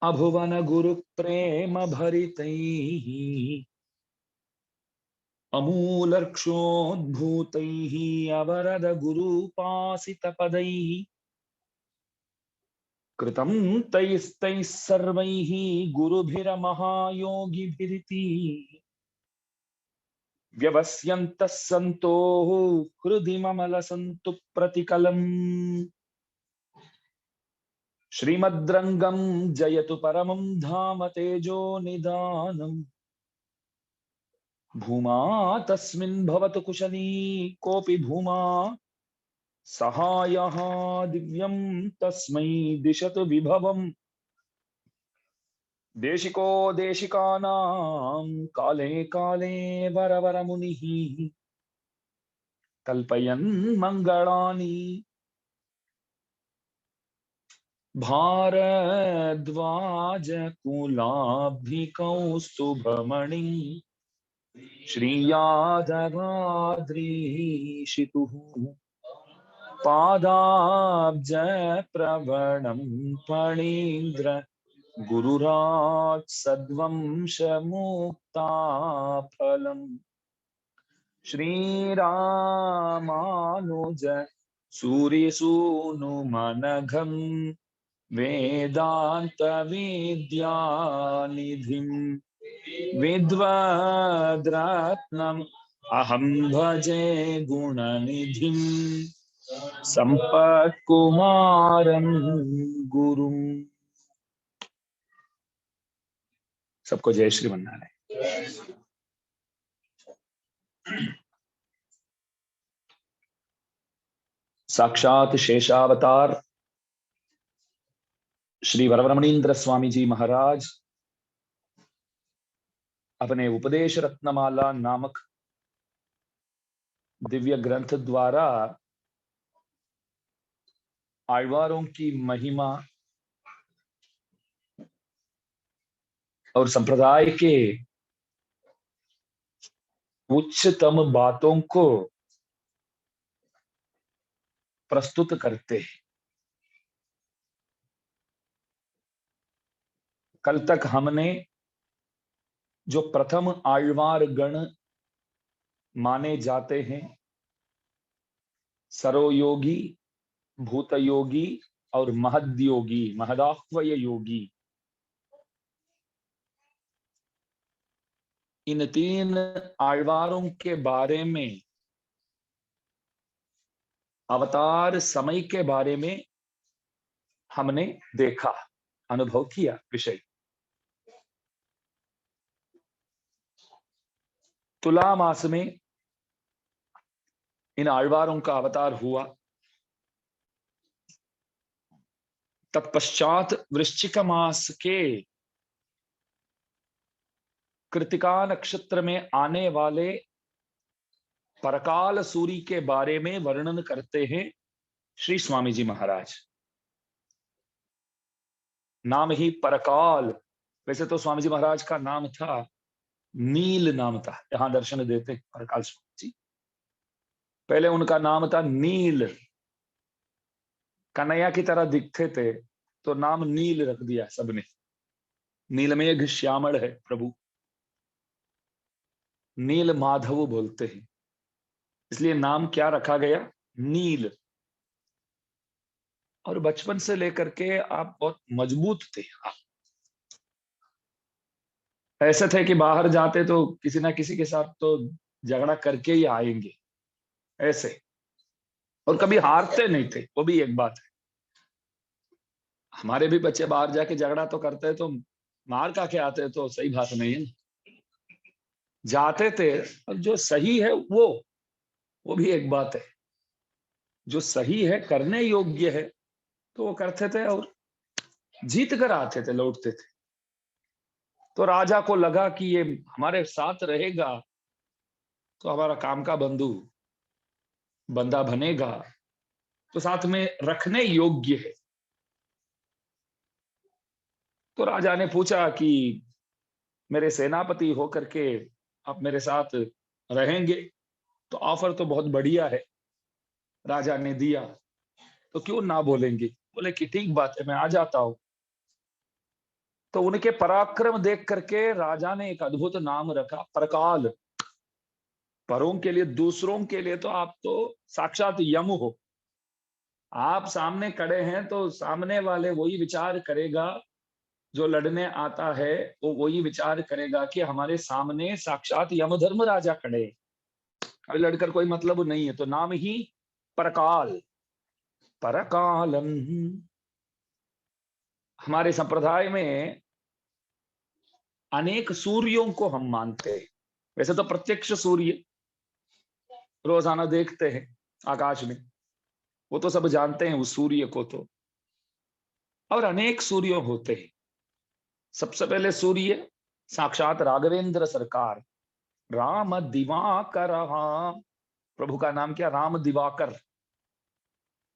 अभुवन गुरु प्रेम भरितैः अमूलर्क्षोद्भूतैः अवरद गुरूपासित पदैः कृतं तैस्तैः सर्वैः गुरुभिरमहायोगिभिरिति व्यवस्यन्तः सन्तोः हृदि ममलसन्तु प्रतिकलम् श्रीमद्रङ्गं जयतु परमं धाम तेजो निदानम् भूमा तस्मिन् भवतु कुशली कोऽपि भूमा सहायः दिव्यं तस्मै दिशतु विभवम् देशिको देशिकानां काले काले वरवरमुनिः कल्पयन् मङ्गलानि भारद्वाज कुलाब्धिकौस्तुभमणि श्रीयादवाद्रीशितुः पादाब्ज प्रवणं फणीन्द्र गुरुराट् सद्वंशमुक्ताफलम् श्रीरामानुज सूर्यसूनुमनघं वेदांत विद्यानिधिम् विद्वद्रत्नम् अहं भजे गुणनिधिम् संपत्कुमारं गुरुम्। सबको जय श्रीमन्नारायण। साक्षात शेषावतार श्री वरवरमणींद्र स्वामी जी महाराज अपने उपदेश रत्नमाला नामक दिव्य ग्रंथ द्वारा आழ்वारों की महिमा और संप्रदाय के उच्चतम बातों को प्रस्तुत करते हैं। कल तक हमने जो प्रथम आழ்वार गण माने जाते हैं, सरोयोगी, भूतयोगी और महद्योगी, महदाह्वय योगी, इन तीन आழ்वारों के बारे में, अवतार समय के बारे में हमने देखा, अनुभव किया विषय। तुला मास में इन आழ்वारों का अवतार हुआ। तत्पश्चात वृश्चिक मास के कृतिका नक्षत्र में आने वाले परकाल सूरी के बारे में वर्णन करते हैं श्री स्वामी जी महाराज। नाम ही परकाल, वैसे तो स्वामी जी महाराज का नाम था नील, नाम था, यहां दर्शन देते परकाल स्वामी जी। पहले उनका नाम था नील, कन्हैया की तरह दिखते थे तो नाम नील रख दिया सबने। नीलमेघ श्यामल है प्रभु, नील माधव बोलते हैं, इसलिए नाम क्या रखा गया, नील। और बचपन से लेकर के आप बहुत मजबूत थे। आप ऐसे थे कि बाहर जाते तो किसी ना किसी के साथ तो झगड़ा करके ही आएंगे, ऐसे। और कभी हारते नहीं थे, वो भी एक बात है। हमारे भी बच्चे बाहर जाके झगड़ा तो करते तो मार खा के आते, तो सही बात नहीं है। जाते थे और जो सही है वो भी एक बात है। जो सही है, करने योग्य है, तो वो करते थे और जीत कर आते थे, लौटते थे। तो राजा को लगा कि ये हमारे साथ रहेगा तो हमारा काम का बंधु, बंदा बनेगा, तो साथ में रखने योग्य है। तो राजा ने पूछा कि मेरे सेनापति होकर के आप मेरे साथ रहेंगे, तो ऑफर तो बहुत बढ़िया है, राजा ने दिया, तो क्यों ना बोलेंगे। बोले कि ठीक बात है, मैं आ जाता हूं। तो उनके पराक्रम देख करके राजा ने एक अद्भुत नाम रखा, परकाल। परों के लिए, दूसरों के लिए तो आप तो साक्षात यम हो। आप सामने खड़े हैं तो सामने वाले वही विचार करेगा, जो लड़ने आता है वो वही विचार करेगा कि हमारे सामने साक्षात यमधर्म राजा खड़े। अभी लड़कर कोई मतलब नहीं है, तो नाम ही परकाल, परकालम। हमारे संप्रदाय में अनेक सूर्यों को हम मानते हैं। वैसे तो प्रत्यक्ष सूर्य रोजाना देखते हैं आकाश में, वो तो सब जानते हैं उस सूर्य को तो। और अनेक सूर्य होते हैं। सबसे पहले सूर्य साक्षात राघवेंद्र सरकार, राम दिवाकर। प्रभु का नाम क्या? राम दिवाकर।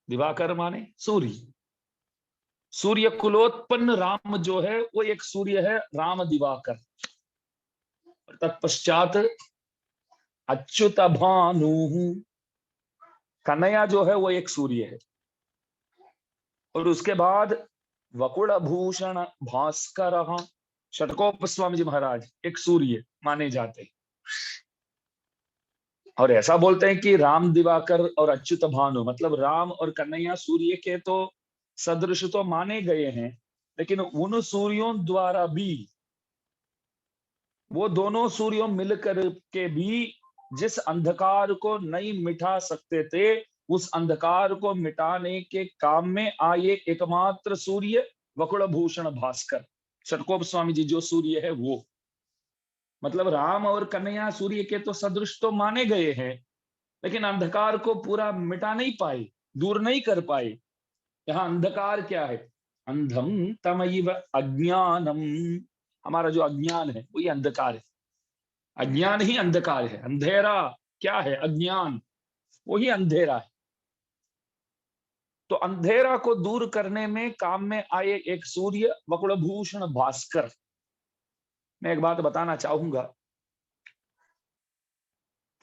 दिवाकर माने सूर्य। सूर्य कुलोत्पन्न राम जो है वो एक सूर्य है, राम दिवाकर। तत्पश्चात अच्युत भानु, कन्हैया जो है वो एक सूर्य है। और उसके बाद वकुल भूषण भास्कर, षटकोप स्वामी जी महाराज एक सूर्य माने जाते हैं। और ऐसा बोलते हैं कि राम दिवाकर और अच्युत भानु मतलब राम और कन्हैया सूर्य के तो सदृश तो माने गए हैं, लेकिन उन सूर्यों द्वारा भी, वो दोनों सूर्यों मिलकर के भी जिस अंधकार को नहीं मिटा सकते थे, उस अंधकार को मिटाने के काम में आए एकमात्र सूर्य वकुल भूषण भास्कर, षटकोप स्वामी जी जो सूर्य है वो। मतलब राम और कन्हैया सूर्य के तो सदृश तो माने गए हैं, लेकिन अंधकार को पूरा मिटा नहीं पाए, दूर नहीं कर पाए। यहाँ अंधकार क्या है? अंधम तमैव अज्ञानम। हमारा जो अज्ञान है वही अंधकार है। अज्ञान ही अंधकार है। अंधेरा क्या है? अज्ञान, वही अंधेरा है। तो अंधेरा को दूर करने में काम में आए एक सूर्य वकुल भूषण भास्कर। मैं एक बात बताना चाहूंगा।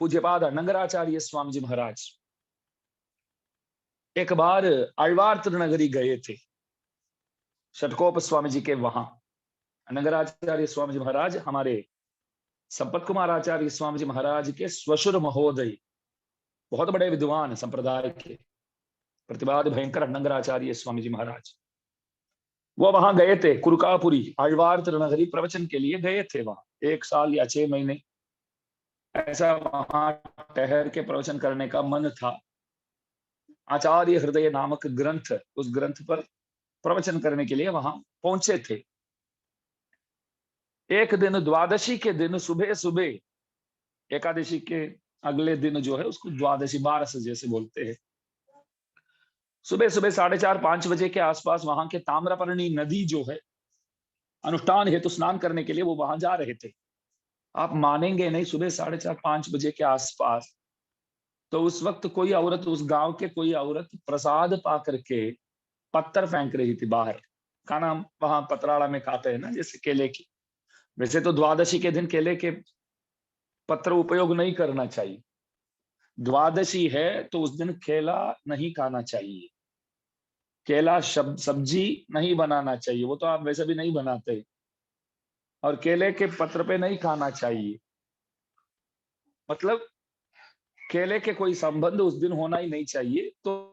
पूज्यपाद अनंगराचार्य स्वामी जी महाराज एक बार आழ்वार नगरी गए थे, षटकोप स्वामी जी के वहां। अनंगराचार्य स्वामी जी महाराज हमारे संपत कुमार आचार्य स्वामी जी महाराज के स्वशुर महोदय, बहुत बड़े विद्वान संप्रदाय के, प्रतिवाद भयंकर अनंगराचार्य स्वामी जी महाराज। वो वहां गए थे, कुरकापुरी आழ்वार नगरी प्रवचन के लिए गए थे। वहां 1 साल या 6 महीने ऐसा वहां ठहर के प्रवचन करने का मन था। आचार्य हृदय नामक ग्रंथ, उस ग्रंथ पर प्रवचन करने के लिए वहां पहुंचे थे। एक दिन द्वादशी के दिन सुबह सुबह, एकादशी के अगले दिन जो है उसको द्वादशी, 12 जैसे बोलते हैं, सुबह सुबह 4:30-5 बजे के आसपास वहां के ताम्रपर्णी नदी जो है, अनुष्ठान हेतु स्नान करने के लिए वो वहां जा रहे थे। आप मानेंगे नहीं, सुबह 4:30-5 बजे के आसपास तो उस वक्त कोई औरत, उस गांव के कोई औरत प्रसाद पा करके पत्थर फेंक रही थी बाहर। खाना वहां पतराड़ा में खाते हैं ना, जैसे केले की। वैसे तो द्वादशी के दिन केले के पत्र उपयोग नहीं करना चाहिए। द्वादशी है तो उस दिन केला नहीं खाना चाहिए, केला सब्जी नहीं बनाना चाहिए, वो तो आप वैसे भी नहीं बनाते, और केले के पत्र पे नहीं खाना चाहिए। मतलब केले के कोई संबंध उस दिन होना ही नहीं चाहिए। तो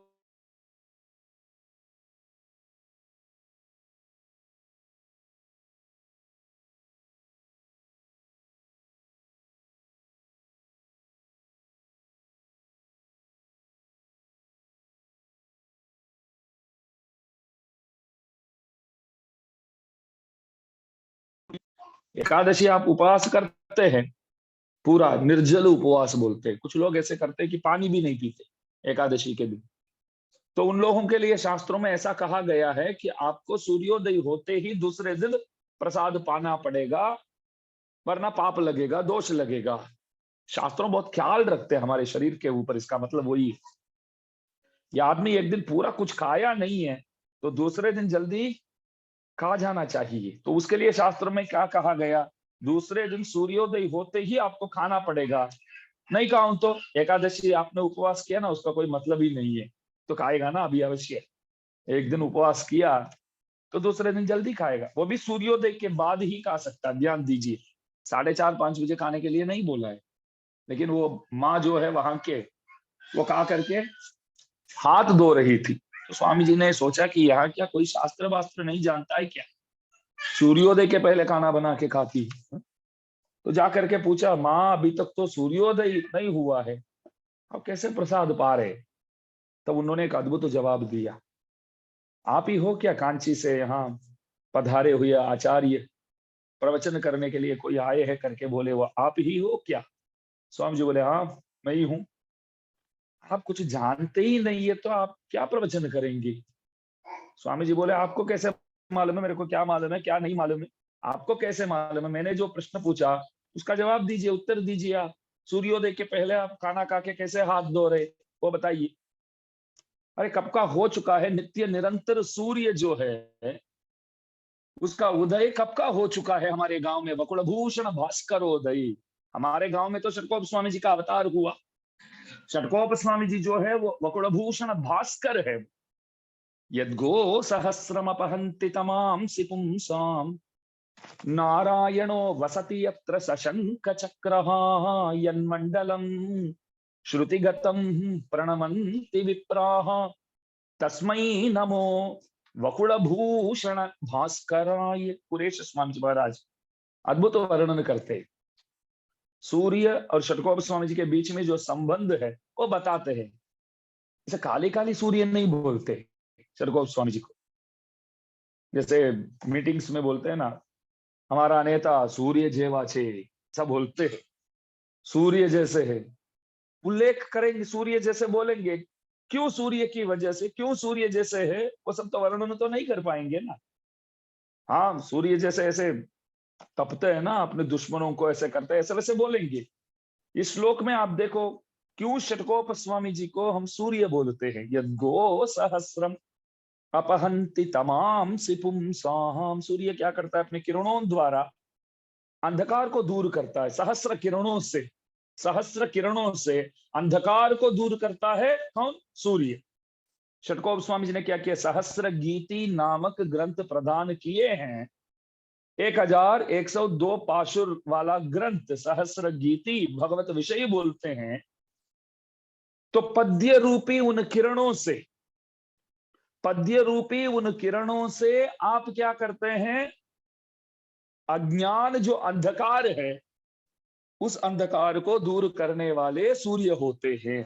एकादशी आप उपवास करते हैं, पूरा निर्जल उपवास बोलते हैं। कुछ लोग ऐसे करते हैं कि पानी भी नहीं पीते एकादशी के दिन। तो उन लोगों के लिए शास्त्रों में ऐसा कहा गया है कि आपको सूर्योदय होते ही दूसरे दिन प्रसाद पाना पड़ेगा, वरना पाप लगेगा, दोष लगेगा। शास्त्रों बहुत ख्याल रखते हैं हमारे शरीर के ऊपर। इसका मतलब वही है, ये आदमी एक दिन पूरा कुछ खाया नहीं है तो दूसरे दिन जल्दी खा जाना चाहिए। तो उसके लिए शास्त्र में क्या कहा गया? दूसरे दिन सूर्योदय होते ही आपको खाना पड़ेगा। नहीं खाऊं तो एकादशी आपने उपवास किया ना, उसका कोई मतलब ही नहीं है, तो खाएगा ना अभी अवश्य। एक दिन उपवास किया तो दूसरे दिन जल्दी खाएगा। वो भी सूर्योदय के बाद ही खा सकता है, ध्यान दीजिए। 4:30-5 बजे खाने के लिए नहीं बोला है। लेकिन वो माँ जो है वहां के, वो खा करके हाथ धो रही थी। तो स्वामी जी ने सोचा कि यहाँ क्या कोई शास्त्र वास्त्र नहीं जानता है क्या, सूर्योदय के पहले खाना बना के खाती है। तो जा करके पूछा, माँ अभी तक तो सूर्योदय नहीं हुआ है, अब कैसे प्रसाद पा रहे? तब उन्होंने एक अद्भुत जवाब दिया, आप ही हो क्या कांची से यहाँ पधारे हुए आचार्य, प्रवचन करने के लिए कोई आए हैं करके बोले, वो आप ही हो क्या? स्वामी जी बोले, हाँ मैं ही हूँ। आप कुछ जानते ही नहीं है तो आप क्या प्रवचन करेंगे? स्वामी जी बोले, आपको कैसे मालूम है मेरे को क्या मालूम है क्या नहीं मालूम है? आपको कैसे मालूम है? मैंने जो प्रश्न पूछा उसका जवाब दीजिए, उत्तर दीजिए। आप सूर्योदय के पहले आप खाना खा के कैसे हाथ धो रहे, वो बताइए। अरे कब का हो चुका है, नित्य निरंतर सूर्य जो है उसका उदय कब का हो चुका है हमारे गांव में, वकुलभूषण भास्कर उदय। हमारे गांव में तो षटकोप स्वामी जी का अवतार हुआ। षटकोप स्वामी जी जो है वो वकुलभूषण भास्कर है। यद्गो सहस्रमपहन्ति तमांसि पुंसाम् नारायणो वसति यत्र सशंख चक्रः यन्मण्डलम् श्रुतिगतं प्रणमन्ति विप्राः तस्मै नमो वकुलभूषण भास्कराय। कुरेश स्वामी जी महाराज अद्भुत वर्णन करते, सूर्य और षटकोप स्वामी जी के बीच में जो संबंध है वो बताते हैं। जैसे काली काली सूर्य नहीं बोलते षटकोप स्वामी जी को, जैसे मीटिंग्स में बोलते हैं ना, हमारा नेता सूर्य जेवा छे, सब बोलते हैं सूर्य जैसे है, उल्लेख करेंगे सूर्य जैसे बोलेंगे। क्यों सूर्य की वजह से, क्यों सूर्य जैसे है, वो सब तो वर्णन तो नहीं कर पाएंगे ना। हाँ सूर्य जैसे ऐसे तपते हैं ना, अपने दुश्मनों को ऐसे करते हैं, ऐसे वैसे बोलेंगे। इस श्लोक में आप देखो, क्यों षटकोप स्वामी जी को हम सूर्य बोलते हैं। यद्गो सहस्रम अपहंति तमाम सिपुंसाम। सूर्य क्या करता है, अपने किरणों द्वारा अंधकार को दूर करता है। सहस्र किरणों से, सहस्र किरणों से अंधकार को दूर करता है कौन? सूर्य। षटकोप स्वामी जी ने क्या किया, सहस्र गीति नामक ग्रंथ प्रदान किए हैं। 1102 पाशुर वाला ग्रंथ सहस्र गीति भगवत विषय बोलते हैं। तो पद्य रूपी उन किरणों से, पद्य रूपी उन किरणों से आप क्या करते हैं, अज्ञान जो अंधकार है उस अंधकार को दूर करने वाले सूर्य होते हैं।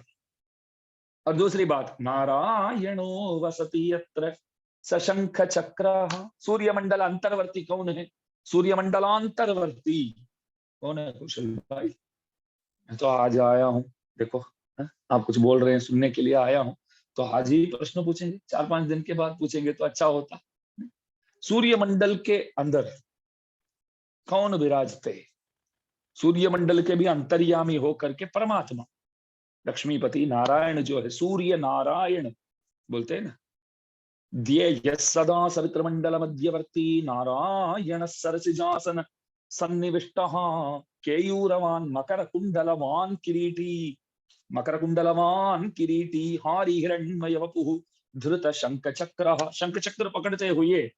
और दूसरी बात, नारायणो वसति यत्र सशंख चक्र। सूर्यमंडल अंतर्वर्ती कौन है? सूर्यमंडलांतर्वर्ती कौन है कुशल भाई? मैं तो आज आया हूं, देखो आप कुछ बोल रहे हैं, सुनने के लिए आया हूं, तो आज ही प्रश्न पूछेंगे, 4-5 दिन के बाद पूछेंगे तो अच्छा होता। सूर्यमंडल के अंदर कौन विराजते? सूर्यमंडल के भी अंतर्यामी होकर के परमात्मा लक्ष्मीपति नारायण जो है, सूर्य नारायण बोलते हैं ना। ध्येय सदा सवित्रमंडल मध्यवर्ती नारायण सरसिजासन सन्निविष्टः केयूरवान मकर कुंडलवान किरीटी, मकर कुंडलवान किरीटी हारि हिरण्मय वपुः धृत शंख चक्र। शंख चक्र पकड़ते हुए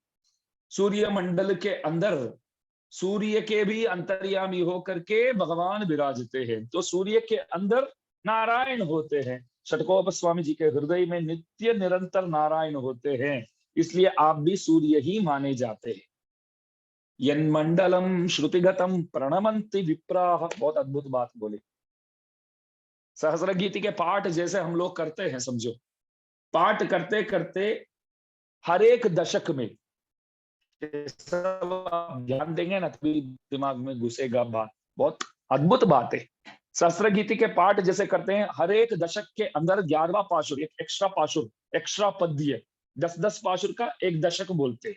सूर्य मंडल के अंदर सूर्य के भी अंतर्यामी होकर के भगवान विराजते हैं। तो सूर्य के अंदर नारायण होते हैं। षटकोप स्वामी जी के हृदय में नित्य निरंतर नारायण होते हैं, इसलिए आप भी सूर्य ही माने जाते हैं। यन्मंडलम श्रुतिगतम प्रणमन्ति विप्राः। बहुत अद्भुत बात बोले। सहस्र गीति के पाठ जैसे हम लोग करते हैं, समझो पाठ करते करते हर एक दशक में ध्यान देंगे ना तभी दिमाग में घुसेगा बात। बहुत अद्भुत बात है। सहस्र गीति के पाठ जैसे करते हैं, हर एक दशक के अंदर 11वां पाशुर, एक एक्स्ट्रा पाशुर, एक्स्ट्रा पद्य, 10-10 पाशुर का एक दशक बोलते हैं।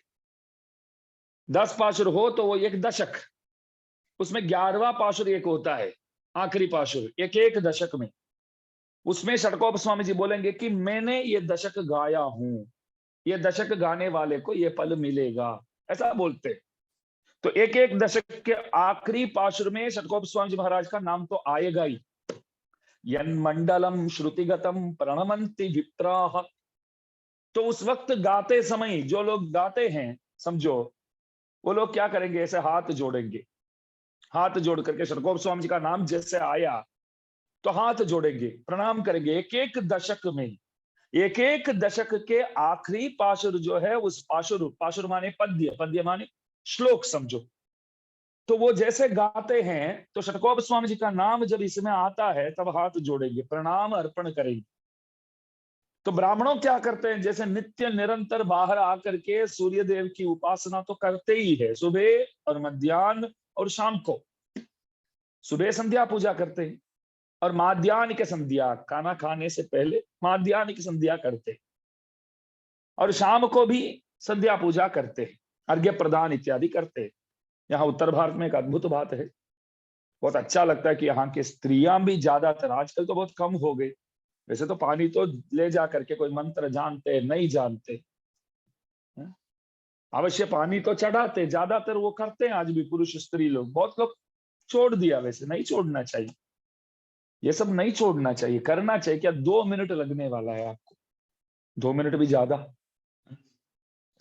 10 पाशुर हो तो वो एक दशक, उसमें 11वां पाशुर एक होता है, आखिरी पाशुर, एक एक दशक में। उसमें षटकोप स्वामी जी बोलेंगे कि मैंने ये दशक गाया हूं, ये दशक गाने वाले को ये फल मिलेगा, ऐसा बोलते। तो एक एक दशक के आखिरी पाशुर में षटकोप स्वामी जी महाराज का नाम तो आएगा ही। यन्मंडलम श्रुतिगतम प्रणमन्ति विप्राः। तो उस वक्त गाते समय जो लोग गाते हैं, समझो, वो लोग क्या करेंगे, ऐसे हाथ जोड़ेंगे, हाथ जोड़ करके षडकोप स्वामी जी का नाम जैसे आया तो हाथ जोड़ेंगे, प्रणाम करेंगे। एक एक दशक में, एक एक दशक के आखिरी पाशुर जो है, उस पाशुर, पाशुर माने पद्य, पद्य माने श्लोक समझो, तो वो जैसे गाते हैं तो षडकोप स्वामी जी का नाम जब इसमें आता है तब हाथ जोड़ेंगे, प्रणाम अर्पण करेंगे। तो ब्राह्मणों क्या करते हैं, जैसे नित्य निरंतर बाहर आकर के सूर्य देव की उपासना तो करते ही है, सुबह और मध्याह्न और शाम को। सुबह संध्या पूजा करते हैं और माध्याह्न के संध्या, खाना खाने से पहले माध्याह्न की संध्या करते हैं, और शाम को भी संध्या पूजा करते हैं, अर्घ्य प्रदान इत्यादि करते हैं। यहाँ उत्तर भारत में एक अद्भुत बात है, बहुत अच्छा लगता है कि यहाँ की स्त्रियां भी ज्यादातर, आजकल तो बहुत कम हो गई, वैसे तो पानी तो ले जा करके कोई मंत्र जानते नहीं जानते, अवश्य पानी तो चढ़ाते, ज्यादातर वो करते हैं आज भी पुरुष स्त्री लोग। बहुत लोग छोड़ दिया, वैसे नहीं छोड़ना चाहिए, ये सब नहीं छोड़ना चाहिए, करना चाहिए। क्या 2 मिनट लगने वाला है आपको, 2 मिनट भी ज्यादा,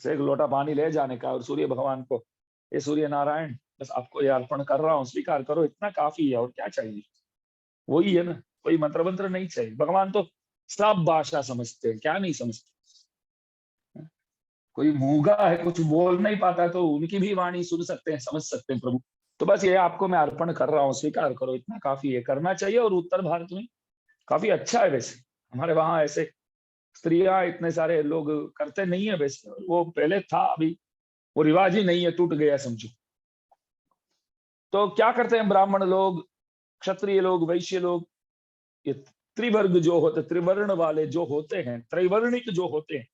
एक लोटा पानी ले जाने का और सूर्य भगवान को, ये सूर्य नारायण बस आपको ये अर्पण कर रहा हूँ, स्वीकार करो, इतना काफी है, और क्या चाहिए। वही है ना, कोई मंत्र मंत्र नहीं चाहिए। भगवान तो सब भाषा समझते हैं, क्या नहीं समझते। कोई मूंगा है, कुछ बोल नहीं पाता, तो उनकी भी वाणी सुन सकते हैं, समझ सकते हैं प्रभु। तो बस ये आपको मैं अर्पण कर रहा हूँ, स्वीकार करो, इतना काफी है, करना चाहिए। और उत्तर भारत में काफी अच्छा है वैसे, हमारे वहां ऐसे स्त्रियां इतने सारे लोग करते नहीं है वैसे, वो पहले था, अभी वो रिवाज ही नहीं है, टूट गया समझो। तो क्या करते हैं ब्राह्मण लोग, क्षत्रिय लोग, वैश्य लोग, ये त्रिवर्ग जो होते, त्रिवर्ण वाले जो होते हैं, त्रैवर्णिक जो होते हैं,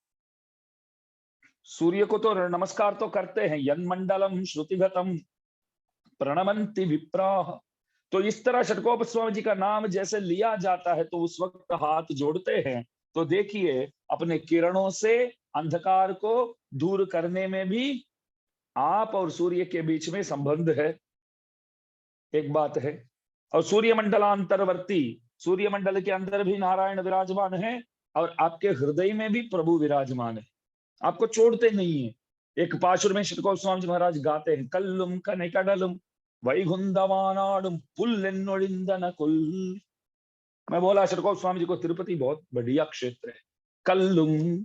सूर्य को तो नमस्कार तो करते हैं, यन्मंडलम श्रुतिगतम प्रणमंति विप्राह। तो इस तरह षडकोप स्वामी जी का नाम जैसे लिया जाता है तो उस वक्त हाथ जोड़ते हैं, तो देखिए अपने किरणों से अंधकार को दूर करने में भी आप और सूर्य के बीच में संबंध है, एक बात है। और सूर्य मंडलांतरवर्ती, सूर्य मंडल के अंदर भी नारायण विराजमान है, और आपके हृदय में भी प्रभु विराजमान है, आपको छोड़ते नहीं है। एक पाशुर में षडकोप स्वामी जी महाराज गाते हैं, कल्लुम कनकडलुम वैकुंठवानाडुम पुल्लेन्नोडिंदन कुल। मैं बोला षडकोप स्वामी जी को, तिरुपति बहुत बढ़िया क्षेत्र है। कल्लुम,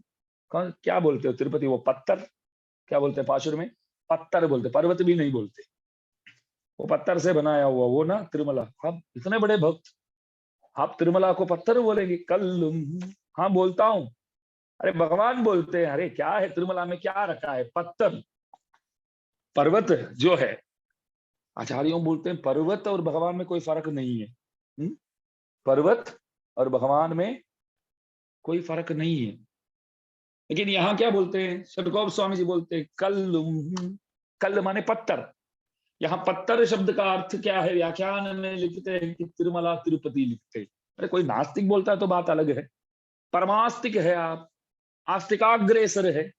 क्या बोलते हो तिरुपति, वो पत्थर, क्या बोलते हैं पाशुर में, पत्थर बोलते, पर्वत भी नहीं बोलते, वो पत्थर से बनाया हुआ वो ना तिरुमला। आप इतने बड़े भक्त, आप तिरुमला को पत्थर बोलेंगे, कल्लुम। हाँ बोलता हूँ, अरे भगवान बोलते हैं, अरे क्या है तिरुमला में, क्या रखा है, पत्थर। पर्वत जो है, आचार्यों बोलते हैं पर्वत और भगवान में कोई फर्क नहीं है। पर्वत और भगवान में कोई फर्क नहीं है। लेकिन यहाँ क्या बोलते हैं, षडकोप स्वामी जी बोलते हैं कल्लुम, कल माने पत्थर। यहाँ पत्थर शब्द का अर्थ क्या है, व्याख्यान में लिखते हैं कि तिरुमला तिरुपति लिखते हैं। अरे कोई नास्तिक बोलता है तो बात अलग है, परमास्तिक है आप, आस्तिकाग्रेसर है,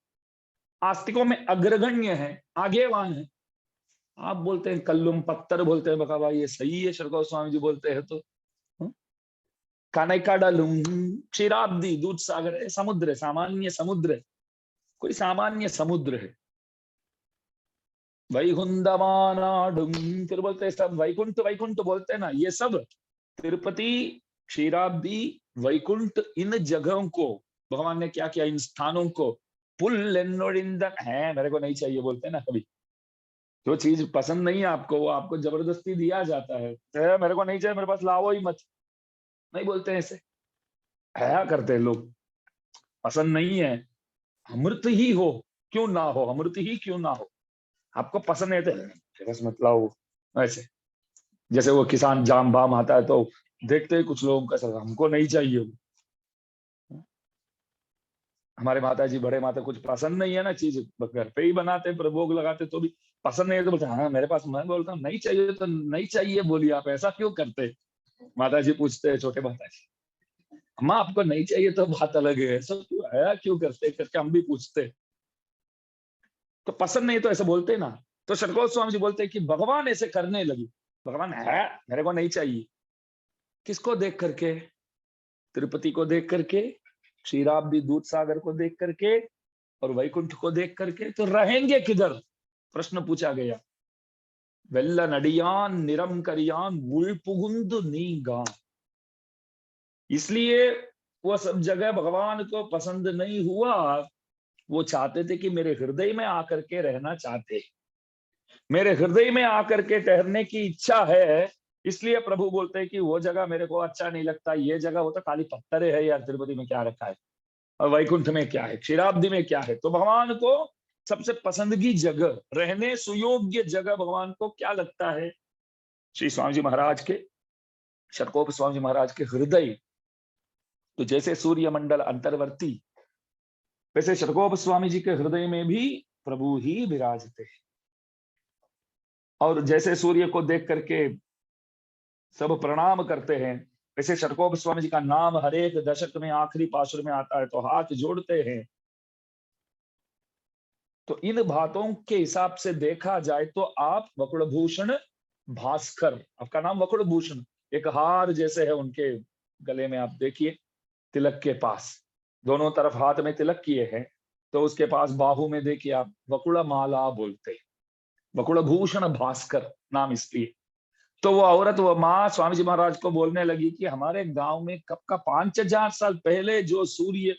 आस्तिकों में अग्रगण्य है, आगेवान है, आप बोलते हैं कल्लुम, पत्थर बोलते हैं। बका भाई ये सही है, षडकोप स्वामी जी बोलते हैं तो। कानैकाडलुम, क्षीराब्दी, दूध सागर है, समुद्र है, सामान्य समुद्र है, कोई सामान्य समुद्र है। वैकुंठवानाडुम, फिर बोलते हैं सब वैकुंठ, वैकुंठ बोलते हैं ना, ये सब तिरुपति, क्षीराब्दी, वैकुंठ, इन जगहों को भगवान ने क्या किया, इन स्थानों को पुल्लेन्नोडिंदन है, मेरे को नहीं चाहिए बोलते हैं ना कभी, जो चीज पसंद नहीं है आपको वो आपको जबरदस्ती दिया जाता है, तो मेरे को नहीं चाहिए, मेरे पास लाओ ही मत, नहीं बोलते हैं ऐसे, है करते हैं लोग, पसंद नहीं है, अमृत ही हो क्यों ना हो, अमृत ही क्यों ना हो, आपको पसंद है तो बस मत लाओ ऐसे। जैसे वो किसान जाम बाम आता है तो देखते ही कुछ लोगों का सर हमको नहीं चाहिए, हमारे माता जी बड़े माता कुछ पसंद नहीं है ना चीज, घर पे ही बनाते हैं, भोग लगाते तो भी पसंद नहीं है तो बोलते हाँ मेरे पास, मैं बोलता हूँ नहीं चाहिए तो नहीं चाहिए, बोलिए आप ऐसा क्यों करते। माता जी पूछते हैं, छोटे माता जी, अम्मा आपको नहीं चाहिए तो बात अलग है, ऐसा क्यों है, क्यों करते करके हम भी पूछते, तो पसंद नहीं तो ऐसे बोलते ना। तो षडकोप स्वामी जी बोलते हैं कि भगवान ऐसे करने लगी, भगवान है मेरे को नहीं चाहिए, किसको देख करके, तिरुपति को देख करके, क्षीराब भी दूध सागर को देख करके और वैकुंठ को देख करके, तो रहेंगे किधर? प्रश्न पूछा गया। वेल्ल नडियान निरम करियान उल्पुगुंदु नीगा। इसलिए वो सब जगह भगवान को पसंद नहीं हुआ। वो चाहते थे कि मेरे हृदय में आकर के रहना चाहते, मेरे हृदय में आकर के ठहरने की इच्छा है। इसलिए प्रभु बोलते हैं कि वो जगह मेरे को अच्छा नहीं लगता, ये जगह वो तो खाली पत्थरे है यार, तिरुपति में क्या रखा है, और वैकुंठ में क्या है, क्षीराब्दी में क्या है। तो भगवान को सबसे पसंदगी जगह, रहने सुयोग्य जगह भगवान को क्या लगता है? श्री स्वामी जी महाराज के, शतकोप स्वामी जी महाराज के हृदय, तो जैसे सूर्य मंडल अंतर्वर्ती, वैसे शतकोप स्वामी जी के हृदय में भी प्रभु ही विराजते हैं। और जैसे सूर्य को देख करके सब प्रणाम करते हैं, वैसे शतकोप स्वामी जी का नाम हर एक दशक में आखिरी पाशुर में आता है तो हाथ जोड़ते हैं। तो इन बातों के हिसाब से देखा जाए तो आप वकुड़भूषण भास्कर, आपका नाम वकुड़भूषण, एक हार जैसे है उनके गले में, आप देखिए तिलक के पास दोनों तरफ हाथ में तिलक किए हैं, तो उसके पास बाहू में देखिए आप वकुड़ माला बोलते, वकुड़भूषण भास्कर नाम इसलिए। तो वो औरत, वो माँ स्वामी जी महाराज को बोलने लगी कि हमारे गांव में कब का 5000 साल पहले जो सूर्य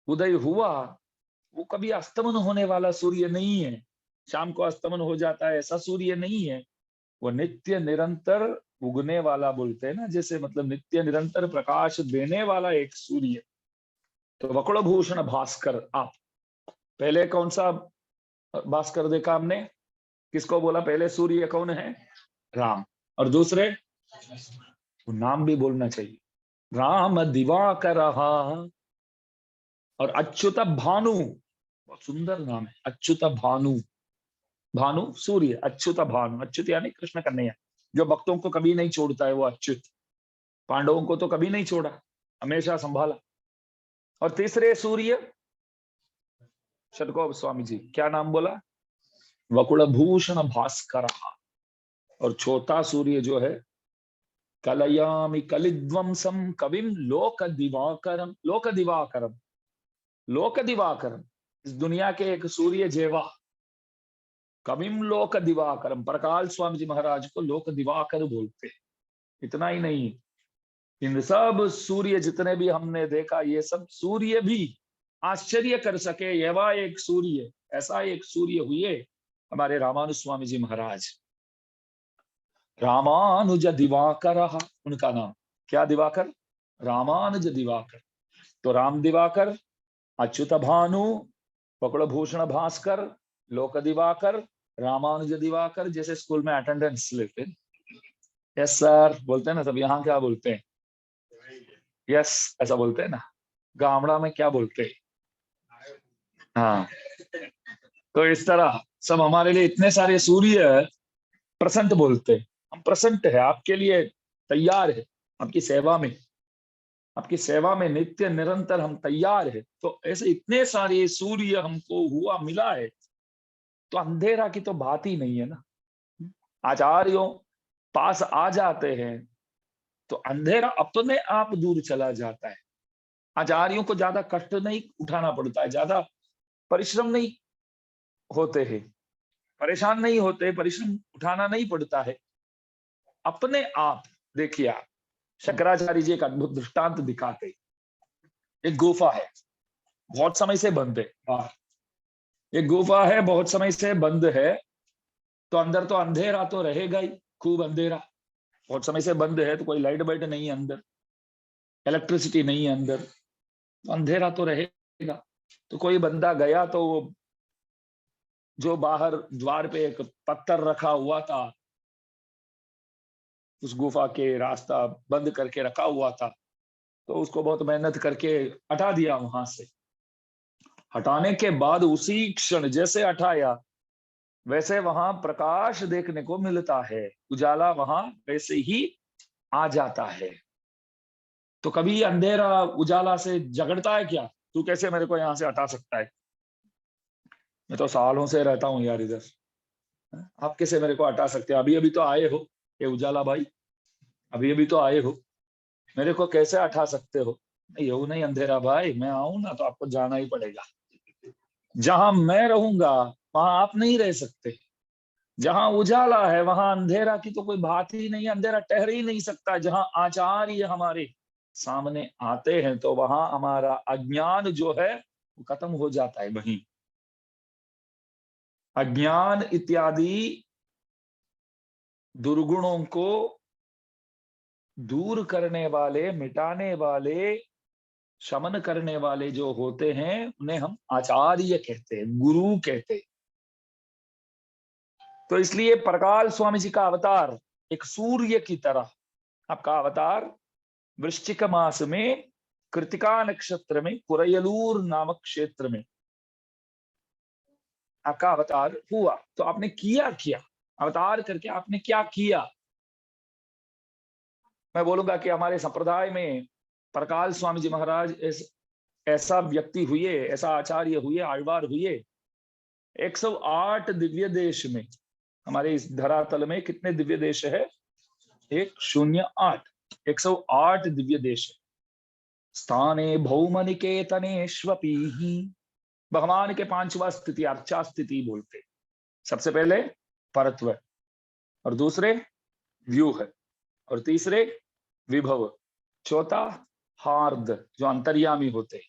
उदय हुआ, वो कभी अस्तमन होने वाला सूर्य नहीं है, शाम को अस्तमन हो जाता है ऐसा सूर्य नहीं है। वो नित्य निरंतर उगने वाला बोलते हैं ना, जैसे मतलब नित्य निरंतर प्रकाश देने वाला एक सूर्य। तो वकुड़भूषण भास्कर आप, पहले कौन सा भास्कर देखा हमने? किसको बोला पहले सूर्य कौन है? राम। और दूसरे, नाम भी बोलना चाहिए, राम दिवाकर। और अच्युत भानु, बहुत सुंदर नाम है, अच्युत भानु। भानु सूर्य, अच्युत भानु, अच्युत यानी कृष्ण कन्हैया, जो भक्तों को कभी नहीं छोड़ता है वो अच्युत। पांडवों को तो कभी नहीं छोड़ा, हमेशा संभाला। और तीसरे सूर्य शतकोप स्वामी जी, क्या नाम बोला? वकुड़भूषण भास्कर। और चौथा सूर्य जो है, कलयामि कलिध्वंसम कविम लोक दिवाकरम। लोक दिवाकरम, लोक दिवाकरम, इस दुनिया के एक सूर्य जेवा। कविम लोक दिवाकरम, प्रकाश स्वामी जी महाराज को लोक दिवाकर बोलते। इतना ही नहीं, इन सब सूर्य जितने भी हमने देखा, ये सब सूर्य भी आश्चर्य कर सके, यवा एक सूर्य, ऐसा एक सूर्य हुए हमारे रामानुज स्वामी जी महाराज। रामानुज दिवाकर, उनका नाम क्या? दिवाकर, रामानुज दिवाकर। तो राम दिवाकर, अच्युत भानु, वकुड़भूषण भास्कर, लोक दिवाकर, रामानुज दिवाकर। जैसे स्कूल में अटेंडेंस लेते, यस सर बोलते हैं ना सब, यहाँ क्या बोलते हैं? यस ऐसा बोलते हैं ना। गामड़ा में क्या बोलते हैं? हाँ। तो इस तरह सब हमारे लिए इतने सारे सूर्य प्रसंत बोलते हैं। हम प्रसंत है, आपके लिए तैयार है, आपकी सेवा में, आपकी सेवा में नित्य निरंतर हम तैयार है। तो ऐसे इतने सारे सूर्य हमको हुआ मिला है, तो अंधेरा की तो बात ही नहीं है ना। आचार्यों पास आ जाते हैं तो अंधेरा अपने आप दूर चला जाता है। आचार्यों को ज्यादा कष्ट नहीं उठाना पड़ता है, ज्यादा परिश्रम नहीं होते हैं, परेशान नहीं होते, परिश्रम उठाना नहीं पड़ता है, अपने आप। देखिए आप, शंकराचार्य जी एक अद्भुत दृष्टांत दिखाते। एक गुफा है, बहुत समय से बंद है, एक गुफा है बहुत समय से बंद है, तो अंदर तो अंधेरा तो रहेगा ही, खूब अंधेरा। बहुत समय से बंद है तो कोई लाइट वाइट नहीं है अंदर, इलेक्ट्रिसिटी नहीं है अंदर, तो अंधेरा तो रहेगा। तो कोई बंदा गया तो वो जो बाहर द्वार पे एक पत्थर रखा हुआ था, उस गुफा के रास्ता बंद करके रखा हुआ था, तो उसको बहुत मेहनत करके हटा दिया वहां से। हटाने के बाद उसी क्षण जैसे हटाया, वैसे वहां प्रकाश देखने को मिलता है, उजाला वहां वैसे ही आ जाता है। तो कभी अंधेरा उजाला से झगड़ता है क्या? तू कैसे मेरे को यहां से हटा सकता है? मैं तो सालों से रहता हूं यार इधर, आप कैसे मेरे को हटा सकते हो? अभी अभी तो आए हो, ये उजाला भाई, अभी अभी तो आए हो, मेरे को कैसे हटा सकते हो? योग नहीं अंधेरा भाई, मैं आऊं ना तो आपको जाना ही पड़ेगा। जहां मैं रहूंगा वहां आप नहीं रह सकते। जहां उजाला है वहां अंधेरा की तो कोई बात ही नहीं, अंधेरा ठहर ही नहीं सकता। जहां आचार्य हमारे सामने आते हैं तो वहां हमारा अज्ञान जो है वो खत्म हो जाता है। वहीं अज्ञान इत्यादि दुर्गुणों को दूर करने वाले, मिटाने वाले, शमन करने वाले जो होते हैं उन्हें हम आचार्य कहते हैं, गुरु कहते हैं। तो इसलिए प्रकाल स्वामी जी का अवतार एक सूर्य की तरह, आपका अवतार वृश्चिक मास में कृतिका नक्षत्र में कुरयलूर नामक क्षेत्र में आपका अवतार हुआ। तो आपने किया क्या, अवतार करके आपने क्या किया? मैं बोलूंगा कि हमारे संप्रदाय में प्रकाल स्वामी जी महाराज ऐसा व्यक्ति हुए, ऐसा आचार्य हुए, आழ்वार हुए। 108 दिव्य देश में, हमारे इस धरातल में कितने दिव्य देश है? 108, 108 दिव्य देश है। स्थाने भौम निकेतनेष्वपि, भगवान के पांचवा स्थिति अर्चा स्थिति बोलते। सबसे पहले परत्व, और दूसरे व्यूह, और तीसरे विभव, चौथा हार्द जो अंतर्यामी होते,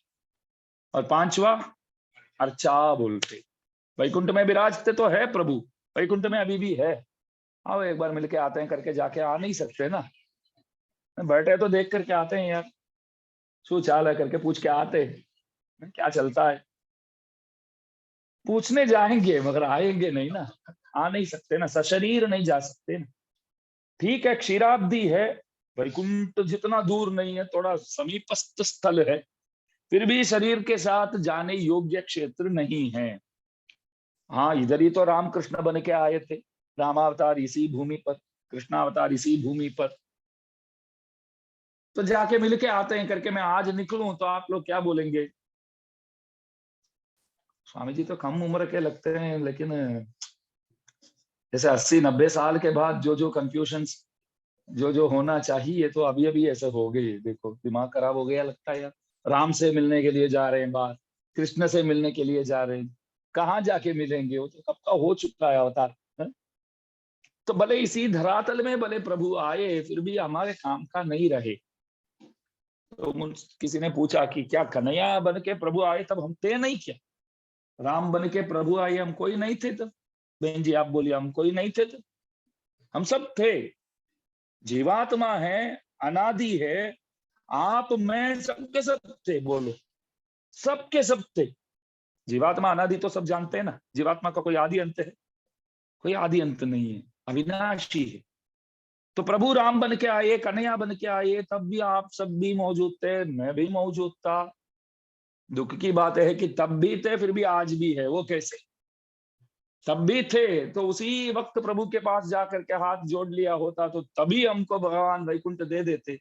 और पांचवा अर्चा बोलते। वैकुंठ में विराजते तो है प्रभु, वैकुंठ में अभी भी है। आओ एक बार मिलके आते हैं करके जाके आ नहीं सकते ना? बैठे तो देख करके आते हैं यार, शू चाल है करके पूछ के आते हैं, क्या चलता है। पूछने जाएंगे मगर आएंगे नहीं ना, आ नहीं सकते ना, सशरीर नहीं जा सकते ना। ठीक है, क्षीराब्दी है, वैकुंठ जितना दूर नहीं है, थोड़ा समीपस्थ स्थल है, फिर भी शरीर के साथ जाने योग्य क्षेत्र नहीं है। हाँ, इधर ही तो रामकृष्ण बन के आए थे, रामावतार इसी भूमि पर, कृष्णावतार इसी भूमि पर। तो जाके मिल के आते हैं करके मैं आज निकलूं तो आप लोग क्या बोलेंगे? स्वामी जी तो कम उम्र के लगते हैं, लेकिन जैसे 80-90 साल के बाद जो जो कंफ्यूजन, जो जो होना चाहिए तो अभी अभी ऐसे हो गई। देखो दिमाग खराब हो गया लगता है यार। राम से मिलने के लिए जा रहे हैं बाहर, कृष्ण से मिलने के लिए जा रहे हैं, कहाँ जाके मिलेंगे? वो तो कब का हो चुका है अवतार। तो भले इसी धरातल में भले प्रभु आए, फिर भी हमारे काम का नहीं रहे। तो किसी ने पूछा कि क्या कन्हैया बन के प्रभु आए तब हम थे नहीं क्या? राम बन के प्रभु आए हम कोई नहीं थे तब? बहन जी आप बोलिए, हम कोई नहीं थे तब? हम सब थे। जीवात्मा है, अनादि है, आप मैं सबके सब थे। बोलो, सबके सब थे। जीवात्मा अनादि तो सब जानते हैं ना, जीवात्मा का कोई आदि अंत है? कोई आदि अंत नहीं है, अविनाशी है। तो प्रभु राम बन के आए, कन्हैया बन के आए, तब भी आप सब भी मौजूद थे, मैं भी मौजूद था। दुख की बात है कि तब भी थे फिर भी आज भी है। वो कैसे? तब भी थे तो उसी वक्त प्रभु के पास जाकर के हाथ जोड़ लिया होता तो तभी हमको भगवान वैकुंठ दे देते।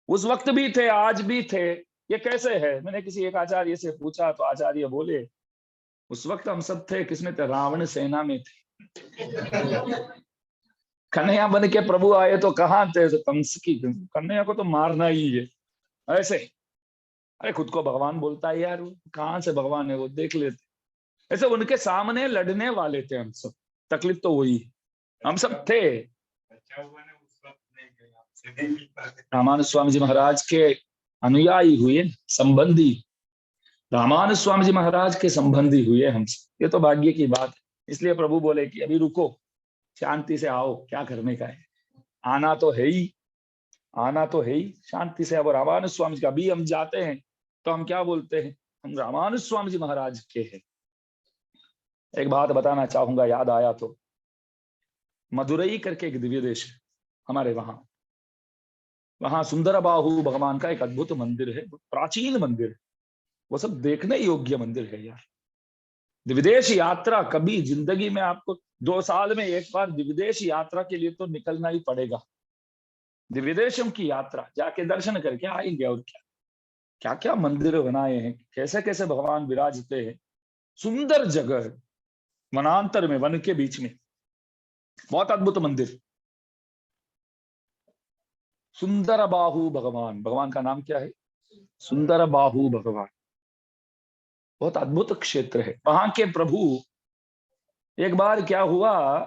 उस वक्त भी थे, आज भी थे। ये कैसे है? मैंने किसी एक आचार्य से पूछा तो आचार्य बोले, उस वक्त हम सब थे, किसमें थे? रावण सेना में थे। कन्हैया बन के प्रभु आए तो कहाँ थे? तो कंस की, कन्हैया को तो मारना ही है ऐसे। अरे खुद को भगवान बोलता है यार, कहाँ से भगवान है वो देख लेते। ऐसे उनके सामने लड़ने वाले थे हम सब। तकलीफ तो वही, हम सब थे। रामानुज स्वामी जी महाराज के अनुयायी हुए, संबंधी, रामानुज स्वामी जी महाराज के संबंधी हुए हम सब। ये तो भाग्य की बात है। इसलिए प्रभु बोले कि अभी रुको, शांति से आओ, क्या करने का है? आना तो है ही, आना तो है ही, शांति से। अब रामानुज स्वामी जी का भी हम जाते हैं तो हम क्या बोलते हैं? हम रामानुज स्वामी जी महाराज के हैं। एक बात बताना चाहूंगा, याद आया तो, मदुरई करके एक दिव्य देश है हमारे वहां। वहां सुंदर बाहु भगवान का एक अद्भुत मंदिर है, प्राचीन मंदिर है। वो सब देखने योग्य मंदिर है यार। विदेश यात्रा कभी जिंदगी में आपको 2 साल में एक बार विदेश यात्रा के लिए तो निकलना ही पड़ेगा। विदेशों की यात्रा जाके दर्शन करके आएंगे। और क्या क्या क्या मंदिर बनाए हैं, कैसे कैसे भगवान विराजते हैं। सुंदर जगह, वनांतर में, वन के बीच में, बहुत अद्भुत मंदिर। सुंदर बाहु भगवान, भगवान का नाम क्या है? सुंदर बाहु भगवान, बहुत अद्भुत क्षेत्र है वहां के प्रभु। एक बार क्या हुआ,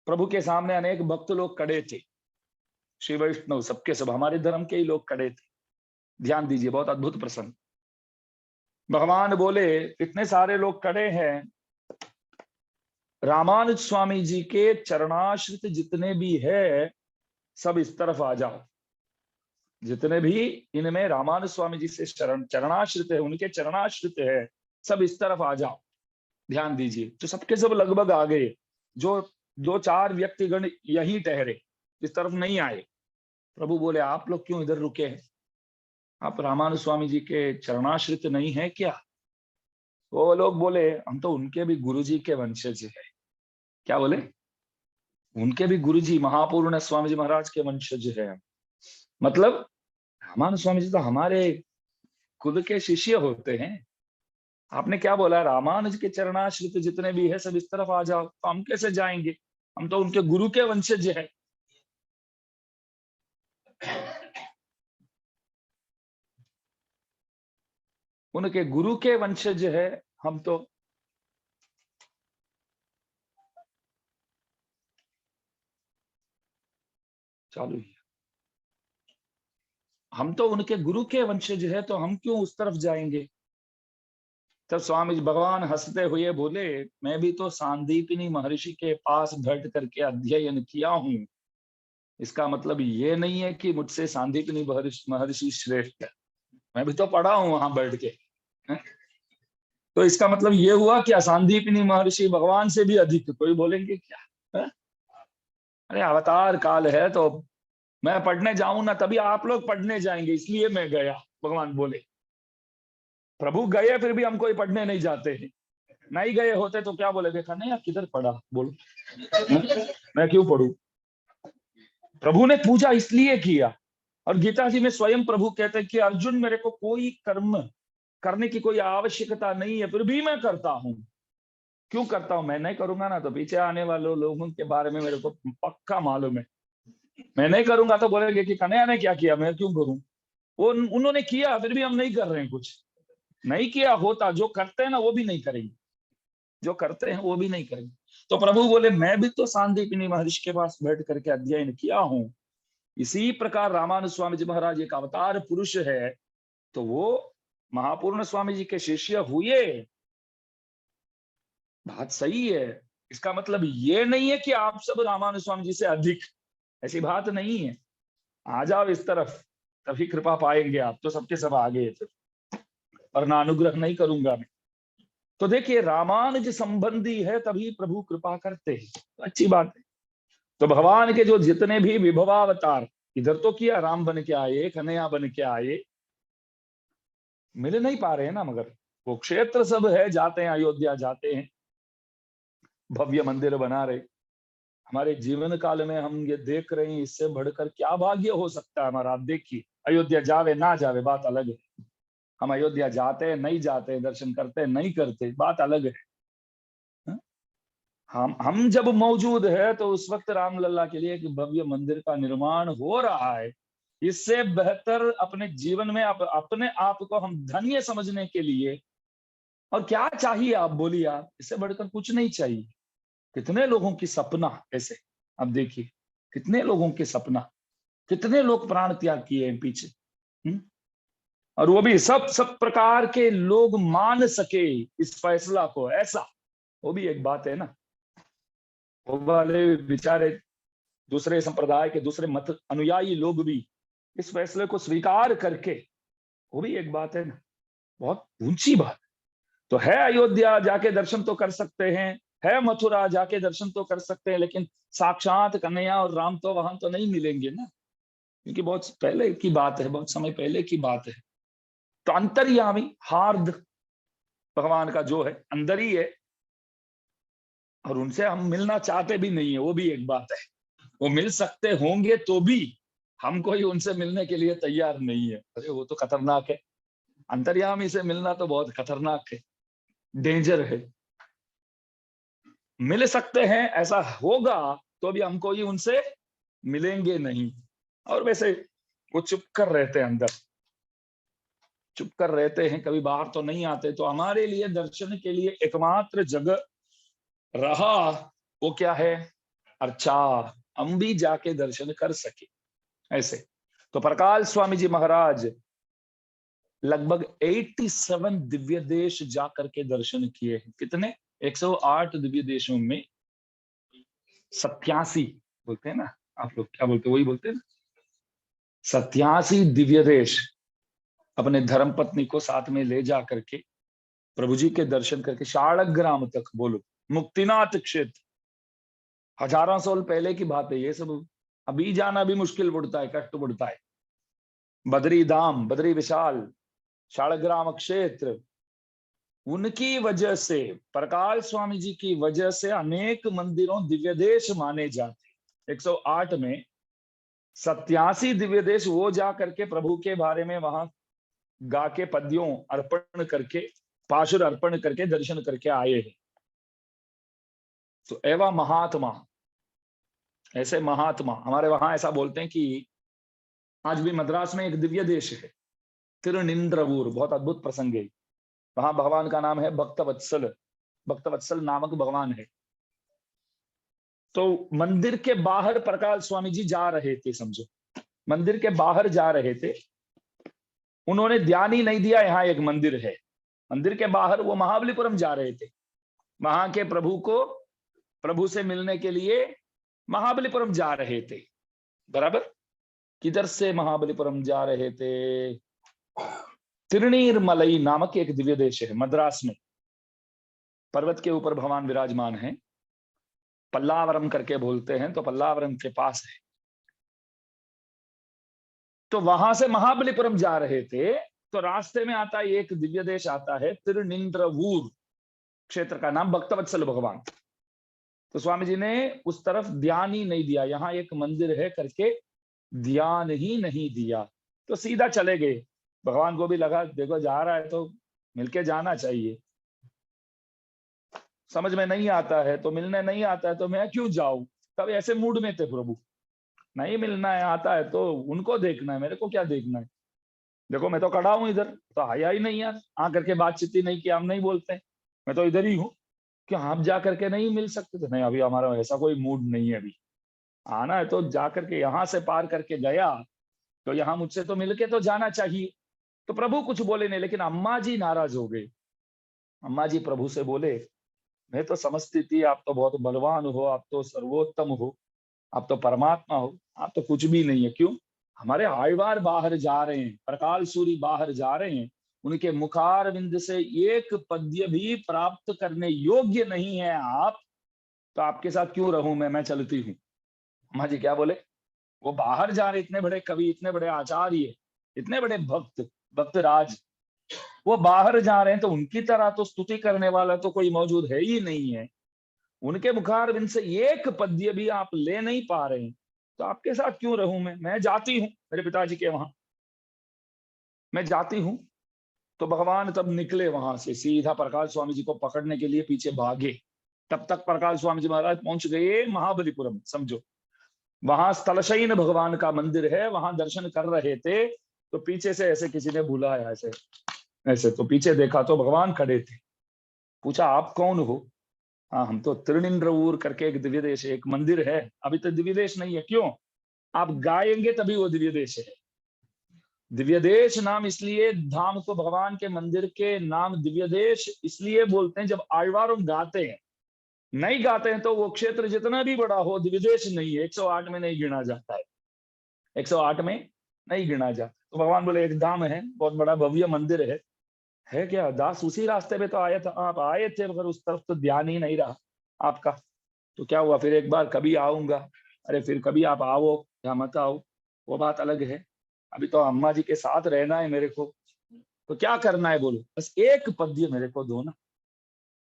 प्रभु के सामने अनेक भक्त लोग खड़े थे, श्री वैष्णव सबके सब हमारे धर्म के ही लोग खड़े थे। ध्यान दीजिए, बहुत अद्भुत प्रसंग। भगवान बोले इतने सारे लोग खड़े हैं, रामानुज स्वामी जी के चरणाश्रित जितने भी है सब इस तरफ आ जाओ। जितने भी इनमें रामानुज स्वामी जी से चरणाश्रित है, उनके चरणाश्रित है, सब इस तरफ आ जाओ। ध्यान दीजिए, तो सबके सब लगभग आ गए। जो 2-4 व्यक्तिगण यहीं ठहरे, इस तरफ नहीं आए। प्रभु बोले आप लोग क्यों इधर रुके हैं? आप रामानुज स्वामी जी के चरणाश्रित नहीं है क्या? वो लोग बोले हम तो उनके भी गुरु जी के वंशज है। क्या बोले? उनके भी गुरुजी महापूर्ण स्वामी जी महाराज के वंशज है। मतलब रामानुज स्वामी जी तो हमारे खुद के शिष्य होते हैं। आपने क्या बोला? रामानुज के चरणाश्रित जितने भी है सब इस तरफ आ जाओ। तो हम कैसे जाएंगे? हम तो उनके गुरु के वंशज है। उनके गुरु के वंशज है हम तो। चालू ही, हम तो उनके गुरु के वंशज है, तो हम क्यों उस तरफ जाएंगे? तब स्वामी जी भगवान हंसते हुए बोले मैं भी तो सांदीपनी महर्षि के पास बैठ करके अध्ययन किया हूं। इसका मतलब ये नहीं है कि मुझसे सांदीपनी महर्षि श्रेष्ठ है। मैं भी तो पढ़ा हूं वहां बैठ के। तो इसका मतलब ये हुआ कि सांदीपनी महर्षि भगवान से भी अधिक? कोई बोलेंगे क्या? है? अरे अवतार काल है, तो मैं पढ़ने जाऊं ना तभी आप लोग पढ़ने जाएंगे, इसलिए मैं गया। भगवान बोले प्रभु गए फिर भी हम कोई पढ़ने नहीं जाते हैं। नहीं गए होते तो क्या बोले? देखा नहीं किधर पढ़ा, बोलो मैं क्यों पढ़ू? प्रभु ने पूजा इसलिए किया। और गीता जी में स्वयं प्रभु कहते हैं कि अर्जुन मेरे को कोई कर्म करने की कोई आवश्यकता नहीं है, फिर भी मैं करता हूं। क्यों करता हूं? मैं नहीं करूंगा ना तो पीछे आने वाले लोगों के बारे में मेरे को पक्का मालूम है। मैं नहीं करूंगा तो बोलेंगे कि कन्हैया ने क्या किया, मैं क्यों करूं? वो उन्होंने किया फिर भी हम नहीं कर रहे हैं। कुछ नहीं किया होता, जो करते हैं ना वो भी नहीं करेंगे, जो करते हैं वो भी नहीं करेंगे। तो प्रभु बोले मैं भी तो सांदीपनी महर्षि के पास बैठ करके अध्ययन किया हूं। इसी प्रकार रामानुज स्वामी जी महाराज एक अवतार पुरुष है, तो वो महापूर्ण स्वामी जी के शिष्य हुए। बात सही है। इसका मतलब ये नहीं है कि आप सब रामानुज स्वामी जी से अधिक, ऐसी बात नहीं है। आ जाओ इस तरफ, तभी कृपा पाएंगे आप। तो सबके सब आ गए थे, वरना अनुग्रह नहीं करूंगा मैं। तो देखिए रामानुज संबंधी है तभी प्रभु कृपा करते हैं, तो अच्छी बात है। तो भगवान के जो जितने भी विभवावतार इधर तो किया, राम बन के आए, कन्हैया बन के आए, मिल नहीं पा रहे हैं ना। मगर वो क्षेत्र सब है, जाते हैं अयोध्या, जाते हैं भव्य मंदिर बना रहे। हमारे जीवन काल में हम ये देख रहे हैं, इससे बढ़कर क्या भाग्य हो सकता है हमारा? आप देखिए, अयोध्या जावे ना जावे बात अलग है। हम अयोध्या जाते हैं नहीं जाते हैं, दर्शन करते हैं नहीं करते, बात अलग है। हम जब मौजूद है तो उस वक्त रामलला के लिए एक भव्य मंदिर का निर्माण हो रहा है। इससे बेहतर अपने जीवन में अपने आप को हम धन्य समझने के लिए और क्या चाहिए? आप बोलिए, आप इससे बढ़कर कुछ नहीं चाहिए। कितने लोगों की सपना ऐसे, अब देखिए कितने लोगों के सपना, कितने लोग प्राण त्याग किए हैं पीछे। और वो भी सब प्रकार के लोग मान सके इस फैसला को, ऐसा वो भी एक बात है ना। वो वाले बेचारे दूसरे संप्रदाय के दूसरे मत अनुयायी लोग भी इस फैसले को स्वीकार करके, वो भी एक बात है ना, बहुत ऊंची बात। तो है अयोध्या जाके दर्शन तो कर सकते हैं, है मथुरा जाके दर्शन तो कर सकते हैं, लेकिन साक्षात कन्हैया और राम तो वहां तो नहीं मिलेंगे ना, क्योंकि बहुत पहले की बात है, बहुत समय पहले की बात है। तो अंतर्यामी हार्द भगवान का जो है अंदर ही है, और उनसे हम मिलना चाहते भी नहीं है, वो भी एक बात है। वो मिल सकते होंगे तो भी हम कोई उनसे मिलने के लिए तैयार नहीं है। अरे वो तो खतरनाक है, अंतर्यामी से मिलना तो बहुत खतरनाक है, डेंजर है। मिल सकते हैं ऐसा होगा तो भी हम कोई उनसे मिलेंगे नहीं। और वैसे वो चुप कर रहते हैं अंदर, चुप कर रहते हैं, कभी बाहर तो नहीं आते, तो हमारे लिए दर्शन के लिए एकमात्र जगह रहा वो क्या है, अर्चा, हम भी जाके दर्शन कर सके ऐसे। तो प्रकाश स्वामी जी महाराज लगभग 87 दिव्य देश जाकर के दर्शन किए हैं। कितने? 108 दिव्य देशों में 87 बोलते हैं ना, आप लोग क्या बोलते हैं, वही बोलते हैं ना, 87 दिव्य देश अपने धर्म पत्नी को साथ में ले जा करके प्रभु जी के दर्शन करके शालग्राम तक, बोलो मुक्तिनाथ क्षेत्र, हजारों साल पहले की बात है ये सब। अभी जाना भी मुश्किल पड़ता है, कष्ट पड़ता है। बद्री धाम, बद्री विशाल, शालग्राम क्षेत्र, उनकी वजह से, प्रकाश स्वामी जी की वजह से अनेक मंदिरों दिव्य देश माने जाते। 108 में 87 दिव्य देश वो जा करके प्रभु के बारे में वहां गा के पद्यों अर्पण करके, पाशुर अर्पण करके दर्शन करके आए हैं। तो एवं महात्मा, ऐसे महात्मा हमारे वहां ऐसा बोलते हैं कि आज भी मद्रास में एक दिव्य देश है तिरुनिंद्रवूर, बहुत अद्भुत प्रसंग है। वहां भगवान का नाम है भक्तवत्सल, भक्तवत्सल नामक भगवान है। तो मंदिर के बाहर प्रकाश स्वामी जी जा रहे थे, समझो मंदिर के बाहर जा रहे थे, उन्होंने ध्यान ही नहीं दिया यहाँ एक मंदिर है। मंदिर के बाहर वो महाबलीपुरम जा रहे थे, वहां के प्रभु को, प्रभु से मिलने के लिए महाबलीपुरम जा रहे थे। बराबर, किधर से महाबलीपुरम जा रहे थे? तिरुनीरमलई नामक एक दिव्य देश है मद्रास में, पर्वत के ऊपर भगवान विराजमान है, पल्लावरम करके बोलते हैं, तो पल्लावरम के पास है। तो वहां से महाबलीपुरम जा रहे थे, तो रास्ते में आता है एक दिव्य देश आता है तिरुनिंद्रवूर, क्षेत्र का नाम भक्तवत्सल भगवान। तो स्वामी जी ने उस तरफ ध्यान ही नहीं दिया, यहाँ एक मंदिर है करके ध्यान ही नहीं दिया, तो सीधा चले गए। भगवान को भी लगा देखो जा रहा है तो मिलके जाना चाहिए, समझ में नहीं आता है तो मिलने नहीं आता है तो मैं क्यों जाऊं। तब ऐसे मूड में थे प्रभु, नहीं मिलना है आता है तो उनको देखना है, मेरे को क्या देखना है। देखो मैं तो खड़ा हूं इधर, तो आया ही नहीं यार, आ करके बातचीत ही नहीं की, हम नहीं बोलते, मैं तो इधर ही हूँ, कि आप जा करके नहीं मिल सकते थे? नहीं अभी हमारा ऐसा कोई मूड नहीं है, अभी आना है तो जा करके यहाँ से पार करके गया तो यहाँ मुझसे तो मिलके तो जाना चाहिए। तो प्रभु कुछ बोले नहीं, लेकिन अम्मा जी नाराज हो गए। अम्मा जी प्रभु से बोले मैं तो समझती थी आप तो बहुत बलवान हो, आप तो सर्वोत्तम हो, आप तो परमात्मा हो, आप तो कुछ भी नहीं है। क्यों? हमारे आयवार बाहर जा रहे हैं, प्रकाल सूरी बाहर जा रहे हैं, उनके मुखारविंद से एक पद्य भी प्राप्त करने योग्य नहीं है आप, तो आपके साथ क्यों रहूं मैं चलती हूँ। अम्मा जी क्या बोले? वो बाहर जा रहे, इतने बड़े कवि, इतने बड़े आचार्य, इतने बड़े भक्त, भक्तराज, वो बाहर जा रहे हैं, तो उनकी तरह तो स्तुति करने वाला तो कोई मौजूद है ही नहीं है, उनके मुखारविंद से एक पद्य भी आप ले नहीं पा रहे हैं, तो आपके साथ क्यों रहूं मैं जाती हूँ मेरे पिताजी के वहां, मैं जाती हूँ। तो भगवान तब निकले वहां से, सीधा प्रकाश स्वामी जी को पकड़ने के लिए पीछे भागे। तब तक प्रकाश स्वामी जी महाराज पहुंच गए महाबलीपुरम, समझो वहां स्थलशयन भगवान का मंदिर है, वहां दर्शन कर रहे थे, तो पीछे से ऐसे किसी ने बुलाया, ऐसे ऐसे, तो पीछे देखा तो भगवान खड़े थे। पूछा आप कौन हो? हाँ हम तो तिरुनिंद्रवूर करके एक दिव्य देश है, एक मंदिर है, अभी तो दिव्य देश नहीं है। क्यों? आप गाएंगे तभी वो दिव्य देश है। दिव्य देश नाम इसलिए, धाम को भगवान के मंदिर के नाम दिव्य देश इसलिए बोलते हैं, जब आழ்वार गाते हैं, नहीं गाते हैं तो वो क्षेत्र जितना भी बड़ा हो दिव्य देश नहीं है, 108 में नहीं गिना जाता है, 108 में नहीं गिना जाता। तो भगवान बोले एक धाम है, बहुत बड़ा भव्य मंदिर है क्या दास? उसी रास्ते पे तो आया था, आप आए थे मगर उस तरफ तो ध्यान ही नहीं रहा आपका, तो क्या हुआ? फिर एक बार कभी आऊंगा। अरे फिर कभी आप आओ या मत आओ वो बात अलग है, अभी तो अम्मा जी के साथ रहना है मेरे को। तो क्या करना है बोलो? बस एक पद्य मेरे को दो ना,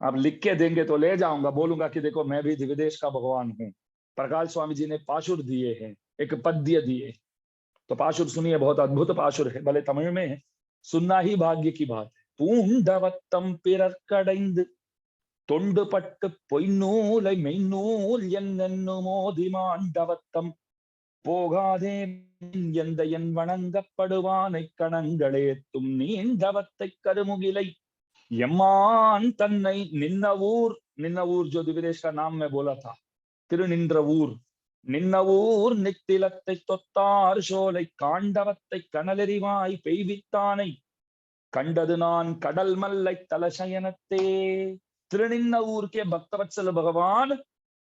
आप लिख के देंगे तो ले जाऊंगा, बोलूंगा कि देखो मैं भी दिव्य देश का भगवान हूँ। प्रकाश स्वामी जी ने पाशुर दिए हैं, एक पद्य दिए, तो पाशुर सुनिए, बहुत अद्भुत पाशुर है, भले तमिल में है, सुनना ही भाग्य की बात है। பூண்டவத்தம் பிறர்க்கடைந்து தொண்டுபட்டு பொய்நூலை மெய்நூல் என்னென்னு மோதி மாண்டவத்தம் போகாதே எந்தையன் வணங்கப்படுவானை கணங்களே தும் நீண்டவத்தை கருமுகிலை यमान तन्नई निन्नवूर निन्नवूर जो दिविदेश का नाम मैं बोला था तिरुनिंद्रवूर निन्नवूर नित्तिलत्तै தொத்தார் சோலை காண்டவத்தை கனலெறிவாய் பெய்வித்தானை கண்டது நான் கடல் மல்லை தலசயனத்தே तिरुनिन्नवूर के भक्तवत्सल भगवान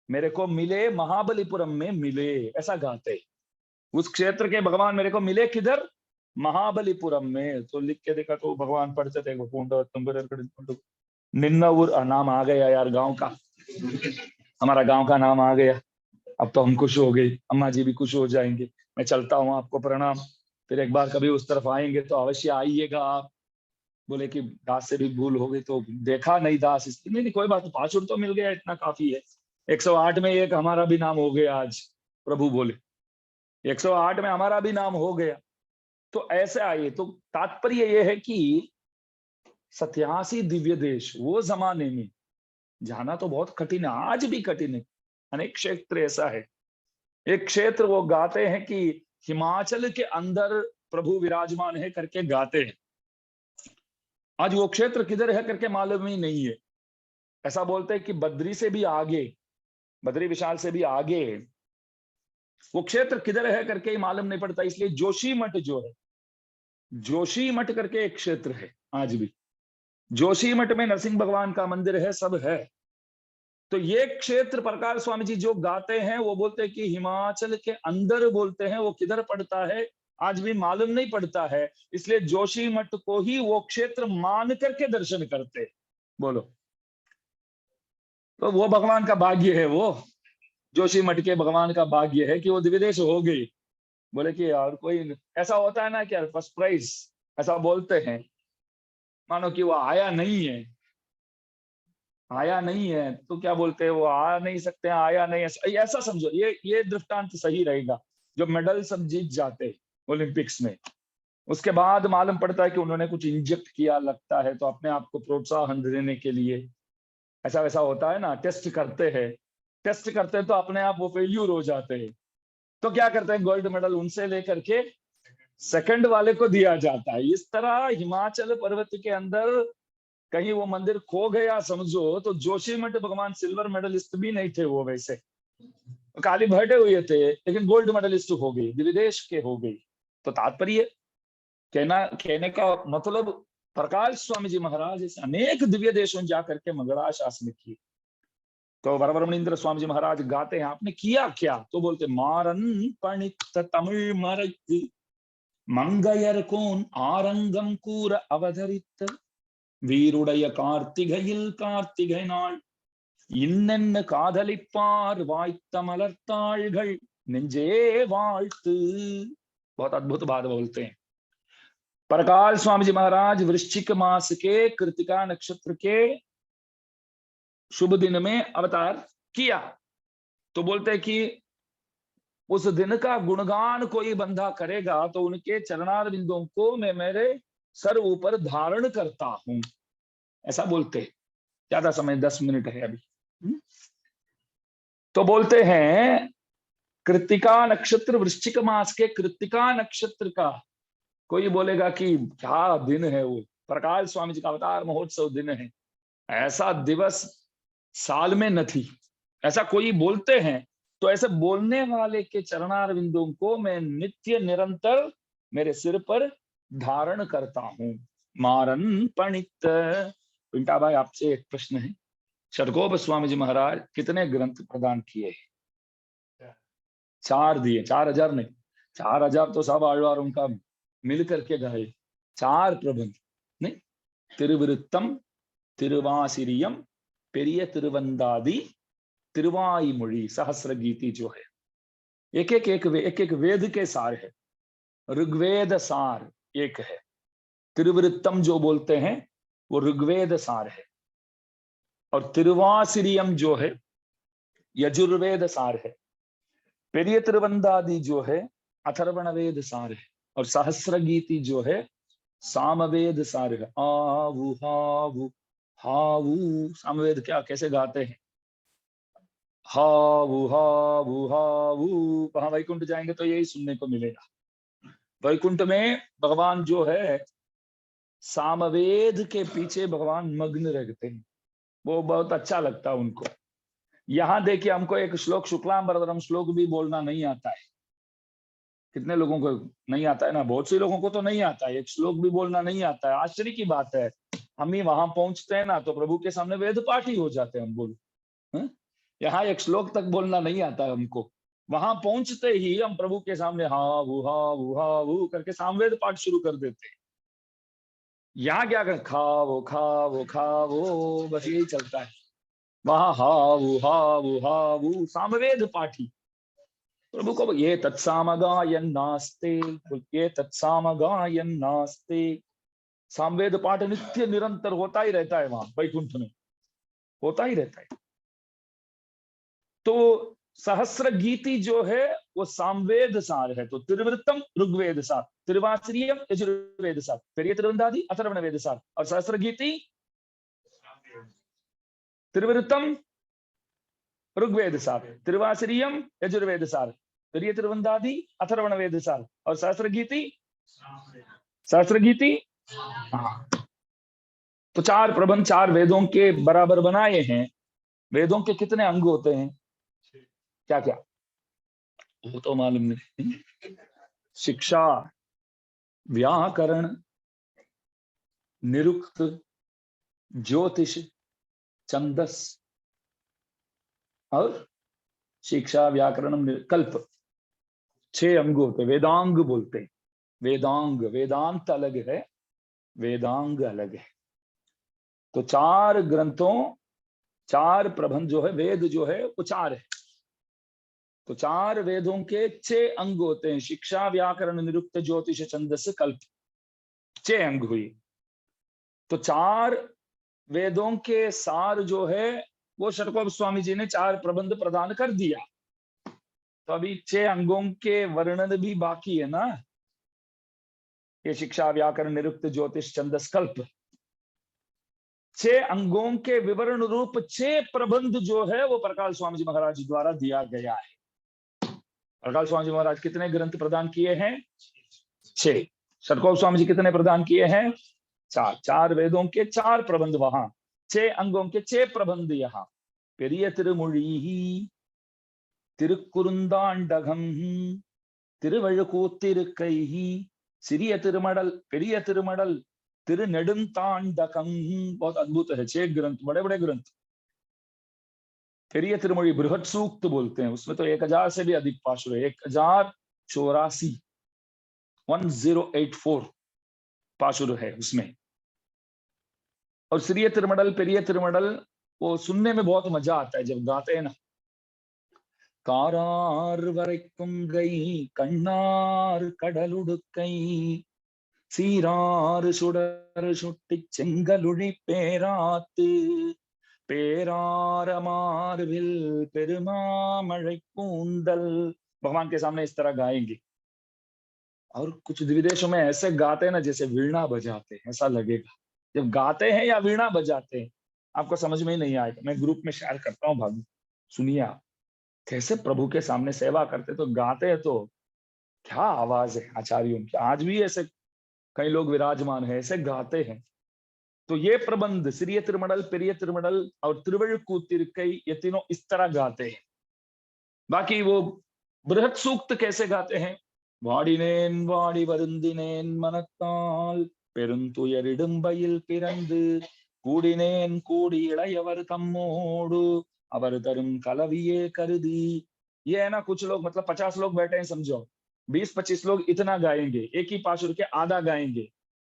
मेरे को मिले महाबलीपुरम में मिले ऐसा गाते उस क्षेत्र के भगवान मेरे को मिले किधर महाबलीपुरम में तो लिख के देखा तो भगवान पढ़ते थे निन्नवूर नाम आ गया यार गांव का हमारा गांव का नाम आ गया अब तो हम खुश हो गए अम्मा जी भी खुश हो जाएंगे मैं चलता हूँ आपको प्रणाम फिर एक बार कभी उस तरफ आएंगे तो अवश्य आइएगा आप बोले कि दास से भी भूल हो गई तो देखा नहीं दास इसकी नहीं कोई बात 5 तो मिल गया इतना काफी है 108 में एक हमारा भी नाम हो गया आज प्रभु बोले 108 में हमारा भी नाम हो गया तो ऐसे आइए तो तात्पर्य यह है कि 87 दिव्य देश वो जमाने में जाना तो बहुत कठिन है आज भी कठिन है अनेक क्षेत्र ऐसा है एक क्षेत्र वो गाते हैं कि हिमाचल के अंदर प्रभु विराजमान है करके गाते हैं आज वो क्षेत्र किधर है करके मालूम ही नहीं है ऐसा बोलते हैं कि बद्री से भी आगे बद्री विशाल से भी आगे वो क्षेत्र किधर है करके ही मालूम नहीं पड़ता इसलिए जोशी मठ जो है जोशी मठ करके एक क्षेत्र है आज भी जोशी मठ में नरसिंह भगवान का मंदिर है सब है तो ये क्षेत्र प्रकाश स्वामी जी जो गाते हैं वो बोलते हैं कि हिमाचल के अंदर बोलते हैं वो किधर पड़ता है आज भी मालूम नहीं पड़ता है इसलिए जोशी मठ को ही वो क्षेत्र मान करके दर्शन करते बोलो तो वो भगवान का भाग्य है वो जोशी मठ के भगवान का भाग्य है कि वो दिव्यदेश हो गई बोले कि यार कोई ऐसा होता है ना कि फर्स्ट प्राइज ऐसा बोलते हैं मानो कि वो आया नहीं है तो क्या बोलते हैं वो आ नहीं सकते हैं आया नहीं ऐसा समझो ये दृष्टांत सही रहेगा जो मेडल सब जीत जाते ओलंपिक्स में उसके बाद मालूम पड़ता है कि उन्होंने कुछ इंजेक्ट किया लगता है तो अपने आप को प्रोत्साहन देने के लिए ऐसा वैसा होता है ना टेस्ट करते हैं तो अपने आप वो फेल्यूर हो जाते हैं तो क्या करते हैं गोल्ड मेडल उनसे लेकर के सेकंड वाले को दिया जाता है इस तरह हिमाचल पर्वत के अंदर कहीं वो मंदिर खो गया समझो तो जोशी मठ भगवान सिल्वर मेडलिस्ट भी नहीं थे वो वैसे काली भटे हुए थे लेकिन गोल्ड मेडलिस्ट हो गई विदेश के हो गई तो तात्पर्य कहने का मतलब प्रकाश स्वामी जी महाराज इस अनेक दिव्य देशों जाकर के मंगला शासन किए तो वरवरमणींद्र स्वामी जी महाराज गाते हैं आपने किया क्या तो बोलते मारन पणित तमिल मरक मंगयर कौन आरंगम कूर अवधरित வீருடைய கார்த்திகையில் கார்த்திகை நாள் இன்னென்ன காதலிப்பார் வாய்த்த மலர்த்தாள்கள் நெஞ்சே வாழ்த்து बहुत अद्भुत बात बोलते हैं प्रकाश स्वामी जी महाराज वृश्चिक मास के कृतिका नक्षत्र के शुभ दिन में अवतार किया तो बोलते हैं कि उस दिन का गुणगान कोई बंदा करेगा तो उनके चरणारविंदों को मैं मेरे सर ऊपर धारण करता हूं ऐसा बोलते हैं ज्यादा समय 10 मिनट है अभी तो बोलते हैं कृतिका नक्षत्र वृश्चिक मास के कृतिका नक्षत्र का कोई बोलेगा कि क्या दिन है वो प्रकाश स्वामी जी का अवतार महोत्सव दिन है ऐसा दिवस साल में नहीं ऐसा कोई बोलते हैं तो ऐसे बोलने वाले के चरणारविंदों को मैं नित्य निरंतर मेरे सिर पर धारण करता हूं मारन पणित पिंटा भाई आपसे एक प्रश्न है षडगोप स्वामी जी महाराज कितने ग्रंथ प्रदान किए 4 दिए 4000 नहीं 4000 तो सब आழ்वारों का मिल करके गाए 4 प्रबंध नहीं तिरुविरुत्तम तिरुवासिरियम पेरिय तिरुवंदादि तिरुवाईमொழி सहस्र गीति जो है एक वेद के सार है ऋग्वेद सार एक है तिरुवृत्तम जो बोलते हैं वो ऋग्वेद सार है और तिरुवासिरियम जो है यजुर्वेद सार है पेरिय तिरुवंदादि जो है अथर्वण वेद सार है और सहस्र गीति जो है सामवेद सार है आऊ हाऊ हाऊ सामवेद क्या कैसे गाते हैं हाऊ हाऊ हाऊ वहां वैकुंठ जाएंगे तो यही सुनने को मिलेगा वैकुंठ में भगवान जो है सामवेद के पीछे भगवान मग्न रहते हैं, वो बहुत अच्छा लगता है उनको। यहाँ देखिए हमको एक श्लोक शुक्लांबरधरम श्लोक भी बोलना नहीं आता है। कितने लोगों को नहीं आता है ना, बहुत से लोगों को तो नहीं आता है, एक श्लोक भी बोलना नहीं आता है। आश्चर्य की बात है, हम ही वहां पहुंचते हैं ना तो प्रभु के सामने वेद पाठ ही हो जाते हैं हम, बोलो। यहाँ एक श्लोक तक बोलना नहीं आता है हमको, वहां पहुंचते ही हम प्रभु के सामने हा वो करके सामवेद पाठ शुरू कर देते हैं। यहाँ क्या कर खा वो बस यही चलता है। वहां हा वो सामवेद पाठी प्रभु को ये तत्सामगायन नास्ते, ये तत्सामगायन नास्ते। सामवेद पाठ नित्य निरंतर होता ही रहता है वहां वैकुंठ में, होता ही रहता है। तो सहस्र गीति जो है वो सामवेद सार है। तो त्रिवृत्तम ऋग्वेद सार, त्रिवासरियम यजुर्वेद सार, फिर ये त्रिवंदादि अथर्वण वेद सार, और सहस्र गीति त्रिवृत्तम ऋग्वेद सार, त्रिवासरियम यजुर्वेद सार, फिर ये त्रिवंदादि अथर्वण वेद सार, और सहस्र गीति, सहस्र गीति। हाँ, तो चार प्रबंध चार वेदों के बराबर बनाए हैं। वेदों के कितने अंग होते हैं, क्या क्या, वो तो मालूम नहीं। शिक्षा, व्याकरण, निरुक्त, ज्योतिष, छंदस, और शिक्षा व्याकरण कल्प, 6 अंग होते, वेदांग बोलते हैं। वेदांग, वेदांत अलग है, वेदांग अलग है। तो 4 ग्रंथों, 4 प्रबंध जो है, वेद जो है वो 4 है। तो 4 वेदों के 6 अंग होते हैं, शिक्षा व्याकरण निरुक्त ज्योतिष छंदस कल्प, 6 अंग हुई। तो 4 वेदों के सार जो है वो षटकोप स्वामी जी ने 4 प्रबंध प्रदान कर दिया। तो अभी 6 अंगों के वर्णन भी बाकी है ना, ये शिक्षा व्याकरण निरुक्त ज्योतिष छंदस कल्प, 6 अंगों के विवरण रूप 6 प्रबंध जो है वो प्रकाश स्वामी जी महाराज द्वारा दिया गया है। प्रकाश स्वामी जी महाराज कितने ग्रंथ प्रदान किए हैं, 6। षटकोप स्वामी जी कितने प्रदान किए हैं, 4। 4 वेदों के 4 प्रबंध वहां, 6 अंगों के 6 प्रबंध यहाँ। பெரிய திருமொழி, திருக்குறுந்தாண்டகம், திருவழுக்கூத்திருக்கை, சிறிய திருமடल, பெரிய திருमडल, திருநெடுந்தாண்டகம்। बहुत अद्भुत है, 6 ग्रंथ, बड़े बड़े ग्रंथ। பெரிய திருமொழி बृहत सूक्त बोलते हैं, उसमें तो 1000 से भी अधिक पाशुर है, 1084 1084 पाशुर है उसमें। और सिरिय तिरुमडल, पेरिय तिरुमडल, वो सुनने में बहुत मजा आता है जब गाते हैं ना। காரார் வரைக்குங்கை கண்ணார் கடலுடுக்கை சீராறு சுடர் சுட்டி செங்கலுழி பேராத்து பேராரமார்வில் பெருமாமழை கூந்தல்। भगवान के सामने इस तरह गाएंगे। और कुछ विदेशों में ऐसे गाते हैं ना जैसे वीणा बजाते हैं, ऐसा लगेगा जब गाते हैं या वीणा बजाते हैं, आपको समझ में ही नहीं आएगा। मैं ग्रुप में शेयर करता हूँ, भाभी सुनिए आप कैसे प्रभु के सामने सेवा करते तो गाते हैं, तो क्या आवाज है आचार्यों की। आज भी ऐसे कई लोग विराजमान है, ऐसे गाते हैं। तो ये प्रबंध सिरिय तिरुमडल, पेरिय तिरुमडल और तिरुवल्कुत्तिरुक्कै, ये तीनों इस तरह गाते हैं। बाकी वो बृहत सूक्त कैसे गाते हैं, வாடினேன் வாடி வருந்தினேன் மனத்தால் பெருந்துயரிடும்பையில் பிறந்து கூடினேன் கூடி இளையவர் தம்மோடு அவர் தரும் कलविये करुदी। ये है ना, कुछ लोग मतलब 50 लोग बैठे हैं समझो, 20-25 लोग इतना गाएंगे, एक ही पाशुर के आधा गाएंगे,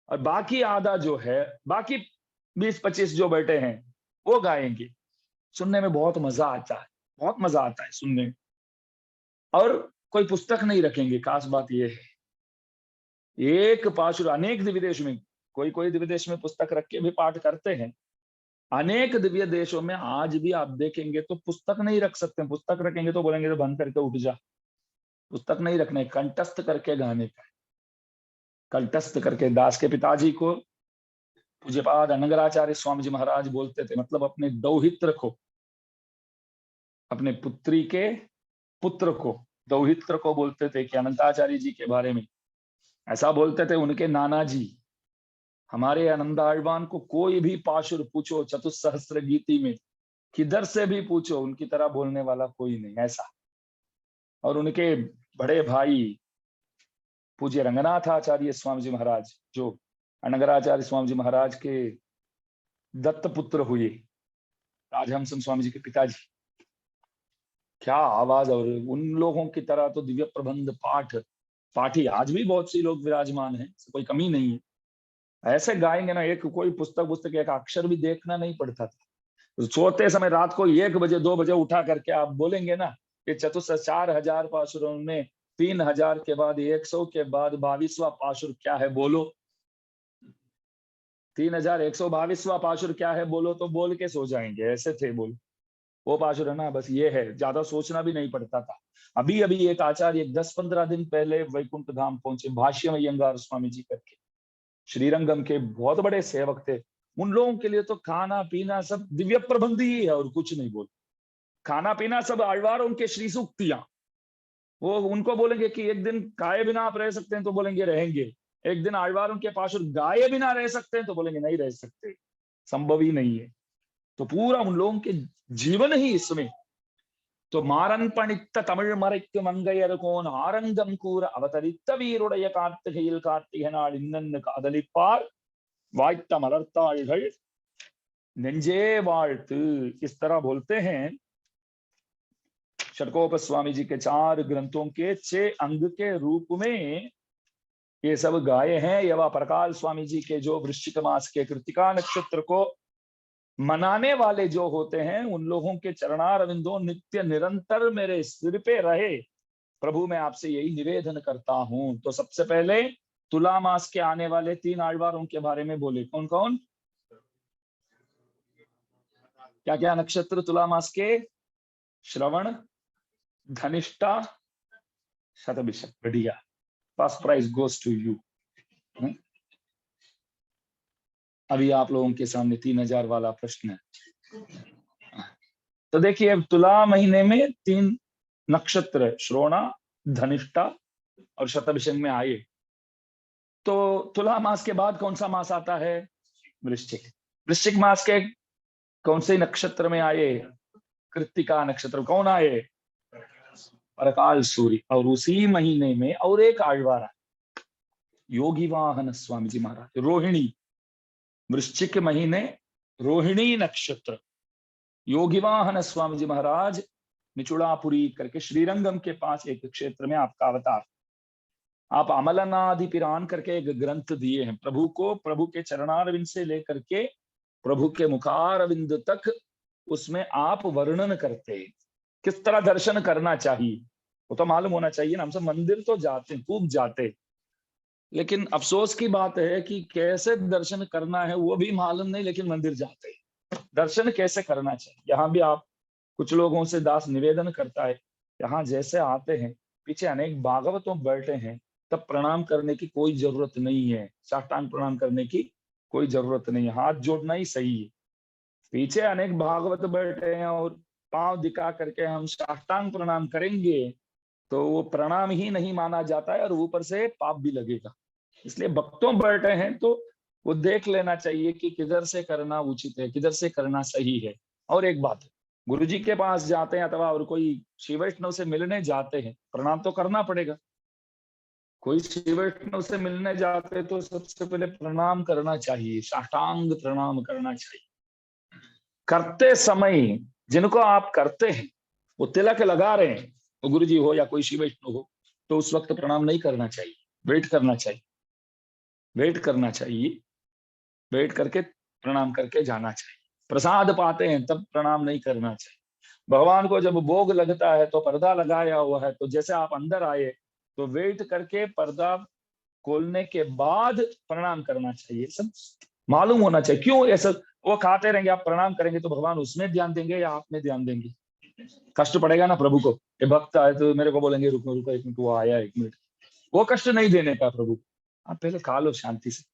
और बाकी आधा जो है, बाकी 20-25 जो बैठे हैं वो गाएंगे। सुनने में बहुत मजा आता है, बहुत मजा आता है सुनने में। और कोई पुस्तक नहीं रखेंगे, खास बात यह है। एक पाशुर अनेक दिव्य देश में, कोई कोई दिव्य देश में पुस्तक रख के भी पाठ करते हैं। अनेक दिव्य देशों में आज भी आप देखेंगे तो पुस्तक नहीं रख सकते। पुस्तक रखेंगे तो बोलेंगे तो बंद करके उठ जा। पुस्तक नहीं रखने, कंठस्थ करके गाने का, कंठस्थ करके। दास के पिताजी को पूज्यपाद अनंगराचार्य स्वामी जी महाराज बोलते थे, मतलब अपने दौहित्र को, अपने पुत्री के पुत्र को दौहित्र को बोलते थे कि अनंताचार्य जी के बारे में ऐसा बोलते थे उनके नाना जी। हमारे आनंदाழ்वान को कोई भी पाशुर पूछो चतुस्सहस्त्र गीति में, किधर से भी पूछो, उनकी तरह बोलने वाला कोई नहीं, ऐसा। और उनके बड़े भाई पूज्य रंगनाथ आचार्य स्वामी जी महाराज, जो अनगराचार्य स्वामी जी महाराज के दत्त पुत्र हुए, राजहंस स्वामी जी के पिताजी, क्या आवाज। और उन लोगों की तरह तो दिव्य प्रबंध पाठी आज भी बहुत सी लोग विराजमान हैं, कोई कमी नहीं है। ऐसे गाएंगे ना, एक कोई पुस्तक एक अक्षर भी देखना नहीं पड़ता था। सोते समय रात को 1 बजे 2 बजे उठा करके आप बोलेंगे ना, ये चतुस्स 4000 पाशुरों में 3000 के बाद 100 के बाद 22वां पाशुर क्या है बोलो, 3122वां पाशुर क्या है बोलो, तो बोल के सो जाएंगे, ऐसे थे बोल। वो पाशुर है ना, बस ये है, ज्यादा सोचना भी नहीं पड़ता था। अभी अभी एक आचार्य 10-15 दिन पहले वैकुंठ धाम पहुंचे, भाष्यम अयंगार स्वामी जी करके, श्रीरंगम के बहुत बड़े सेवक थे। उन लोगों के लिए तो खाना पीना सब दिव्य प्रबंध ही है और कुछ नहीं बोल। खाना पीना सब आழ்वारों के श्री सूक्तियां। वो उनको बोलेंगे कि एक दिन खाए बिना आप रह सकते हैं, तो बोलेंगे रहेंगे। एक दिन आழ்वारों के पास गाये बिना रह सकते हैं, तो बोलेंगे नहीं रह सकते, संभव ही नहीं है। तो पूरा उन लोगों के जीवन ही इसमें। तो मारन पणित तमिழ் மறைக்கு மங்கையர்கோன் ஆரங்கம் கூற அவதரித்த வீருடைய கார்த்திகையில் கார்த்திகை நாள் இன்னன்னு காதலிப்பார் வாய்த்த மலர்த்தாள்கள் நெஞ்சே வாழ்த்து, इस तरह बोलते हैं। षडकोप स्वामी जी के 4 ग्रंथों के 6 अंग के रूप में ये सब गाये हैं। यवा प्रकाल स्वामी जी के जो वृश्चिक मास के कृतिका नक्षत्र को मनाने वाले जो होते हैं, उन लोगों के चरणारविंदों नित्य निरंतर मेरे सिर पे रहे, प्रभु मैं आपसे यही निवेदन करता हूं। तो सबसे पहले तुला मास के आने वाले 3 आழ்वारों के बारे में बोले, कौन कौन, क्या क्या नक्षत्र तुला मास के? श्रवण, धनिष्ठा, शतभिषक। बढ़िया, first prize goes to you. अभी आप लोगों के सामने 3000 वाला प्रश्न है। तो देखिए, अब तुला महीने में 3 नक्षत्र श्रोणा, धनिष्ठा और शतभिषक में आए। तो तुला मास के बाद कौन सा मास आता है? वृश्चिक। वृश्चिक मास के कौन से नक्षत्र में आए? कृत्तिका नक्षत्र। कौन आए? परकाल सूर्य। और उसी महीने में और एक आழ்वार, योगी वाहन स्वामी जी महाराज, रोहिणी। वृश्चिक महीने रोहिणी नक्षत्र, योगी वाहन स्वामी जी महाराज निचुड़ापुरी करके श्रीरंगम के पास एक क्षेत्र में आपका अवतार। आप अमलनादिपिरान करके एक ग्रंथ दिए हैं प्रभु को, प्रभु के चरणारविंद से लेकर के प्रभु के मुखारविंद तक, उसमें आप वर्णन करते हैं किस तरह दर्शन करना चाहिए। वो तो मालूम होना चाहिए ना, हम सब मंदिर तो जाते, खूब जाते, लेकिन अफसोस की बात है कि कैसे दर्शन करना है वो भी मालूम नहीं, लेकिन मंदिर जाते हैं। दर्शन कैसे करना चाहिए, यहाँ भी आप कुछ लोगों से दास निवेदन करता है, यहाँ जैसे आते हैं पीछे अनेक भागवतों बैठे हैं, तब प्रणाम करने की कोई जरूरत नहीं है, साष्टांग प्रणाम करने की कोई जरूरत नहीं है, हाथ जोड़ना ही सही है। पीछे अनेक भागवत बैठे हैं और पांव दिखा करके हम साष्टांग प्रणाम करेंगे तो वो प्रणाम ही नहीं माना जाता है और ऊपर से पाप भी लगेगा। इसलिए भक्तों बैठे हैं तो वो देख लेना चाहिए कि किधर से करना उचित है, किधर से करना सही है। और एक बात है, गुरु जी के पास जाते हैं अथवा और कोई श्री वैष्णव से मिलने जाते हैं, प्रणाम तो करना पड़ेगा। कोई श्री वैष्णव से मिलने जाते तो सबसे पहले प्रणाम करना चाहिए, साष्टांग प्रणाम करना चाहिए। करते समय जिनको आप करते हैं वो तिलक लगा रहे हैं, तो गुरु जी हो या कोई श्री वैष्णव हो, तो उस वक्त प्रणाम नहीं करना चाहिए, वेट करना चाहिए, वेट करना चाहिए, वेट करके प्रणाम करके जाना चाहिए। प्रसाद पाते हैं तब प्रणाम नहीं करना चाहिए। भगवान को जब भोग लगता है तो पर्दा लगाया हुआ है, तो जैसे आप अंदर आए तो वेट करके पर्दा खोलने के बाद प्रणाम करना चाहिए। सब मालूम होना चाहिए क्यों ऐसा। वो खाते रहेंगे, आप प्रणाम करेंगे तो भगवान उसमें ध्यान देंगे या आप में ध्यान देंगे? कष्ट पड़ेगा ना प्रभु को। ये भक्त आए तो मेरे को बोलेंगे रुको रुको 1 मिनट, वो आया 1 मिनट, वो कष्ट नहीं देने का प्रभु। आप पहले खा लो शांति से,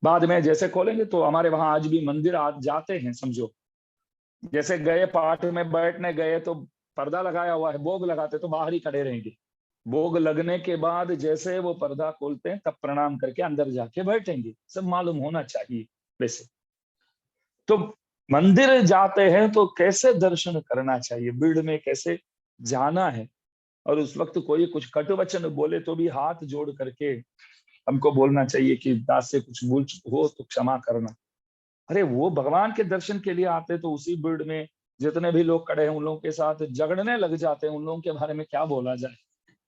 बाद में जैसे खोलेंगे। तो हमारे वहां आज भी मंदिर आज जाते हैं, समझो जैसे गए पाठ में बैठने गए तो पर्दा लगाया हुआ है, भोग लगाते तो बाहर ही खड़े रहेंगे, भोग लगने के बाद जैसे वो पर्दा खोलते हैं तब प्रणाम करके अंदर जाके बैठेंगे, सब मालूम होना चाहिए। वैसे तो मंदिर जाते हैं तो कैसे दर्शन करना चाहिए, भीड़ में कैसे जाना है, और उस वक्त कोई कुछ कटु वचन बोले तो भी हाथ जोड़ करके हमको बोलना चाहिए कि दास से कुछ भूल चूक हो तो क्षमा करना। अरे वो भगवान के दर्शन के लिए आते तो उसी भीड़ में जितने भी लोग खड़े हैं उन लोगों के साथ झगड़ने लग जाते हैं, उन लोगों के बारे में क्या बोला जाए।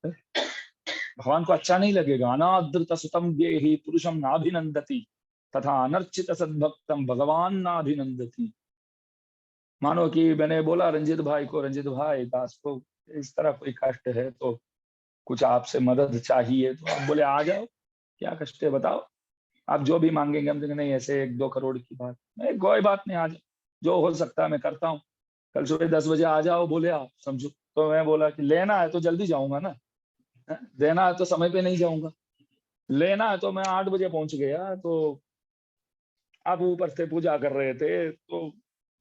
भगवान को अच्छा नहीं लगेगा। अनादृत सुतम गेहि पुरुषम नाभिनंदति तथा अनर्चित सद्भक्तम भगवान नाभिनंदति। मानो कि मैंने बोला रंजित भाई को, रंजित भाई दास को इस तरह कोई कष्ट है तो कुछ आपसे मदद चाहिए, तो आप बोले आ जाओ, क्या कष्ट है बताओ, आप जो भी मांगेंगे। हम कहेंगे नहीं ऐसे 1-2 करोड़ की बात नहीं, कोई बात नहीं, आ जाओ, जो हो सकता है मैं करता हूँ। कल सुबह 10 बजे आ जाओ, बोले आप समझो। तो मैं बोला कि लेना है तो जल्दी जाऊंगा ना, देना है तो समय पे नहीं जाऊंगा। लेना है तो मैं 8 बजे पहुंच गया, तो आप ऊपर से पूजा कर रहे थे तो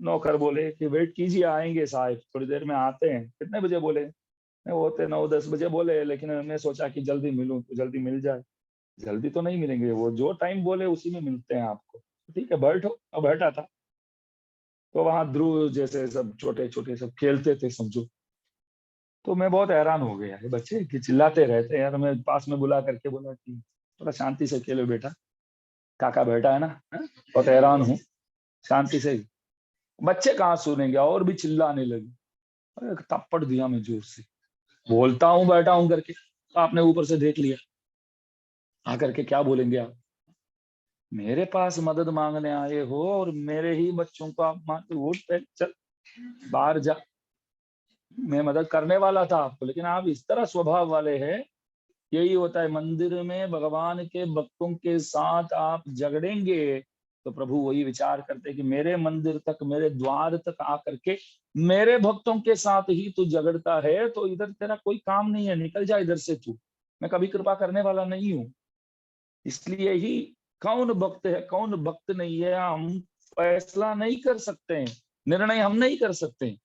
नौकर बोले कि वेट कीजिए आएंगे साहब, थोड़ी देर में आते हैं। कितने बजे बोले, मैं होते 9-10 बजे बोले, लेकिन मैं सोचा कि जल्दी मिलूं तो जल्दी मिल जाए। जल्दी तो नहीं मिलेंगे, वो जो टाइम बोले उसी में मिलते हैं आपको। ठीक है बैठो। अब बैठा था तो वहां ध्रुव जैसे सब छोटे छोटे सब खेलते थे समझो। तो मैं बहुत हैरान हो गया, ये बच्चे कि चिल्लाते रहते हैं यार। मैं पास में बुला करके बोला कि थोड़ा शांति से खेलो बेटा, काका बैठा है ना, बहुत हैरान हूँ, शांति से। बच्चे कहाँ सुनेंगे, और भी चिल्लाने लगे। अरे थप्पड़ दिया मैं जोर से, बोलता हूँ बैठा हूँ करके, तो आपने ऊपर से देख लिया, आकर के क्या बोलेंगे आप, मेरे पास मदद मांगने आए हो और मेरे ही बच्चों को आप मारते, उठ पे चल बाहर जा। मैं मदद करने वाला था आपको, लेकिन आप इस तरह स्वभाव वाले हैं। यही होता है मंदिर में भगवान के भक्तों के साथ आप झगड़ेंगे तो प्रभु वही विचार करते हैं कि मेरे मंदिर तक, मेरे द्वार तक आकर के मेरे भक्तों के साथ ही तू झगड़ता है, तो इधर तेरा कोई काम नहीं है, निकल जा इधर से तू, मैं कभी कृपा करने वाला नहीं हूं। इसलिए ही कौन भक्त है कौन भक्त नहीं है हम फैसला नहीं कर सकते हैं, निर्णय हम नहीं कर सकते हैं।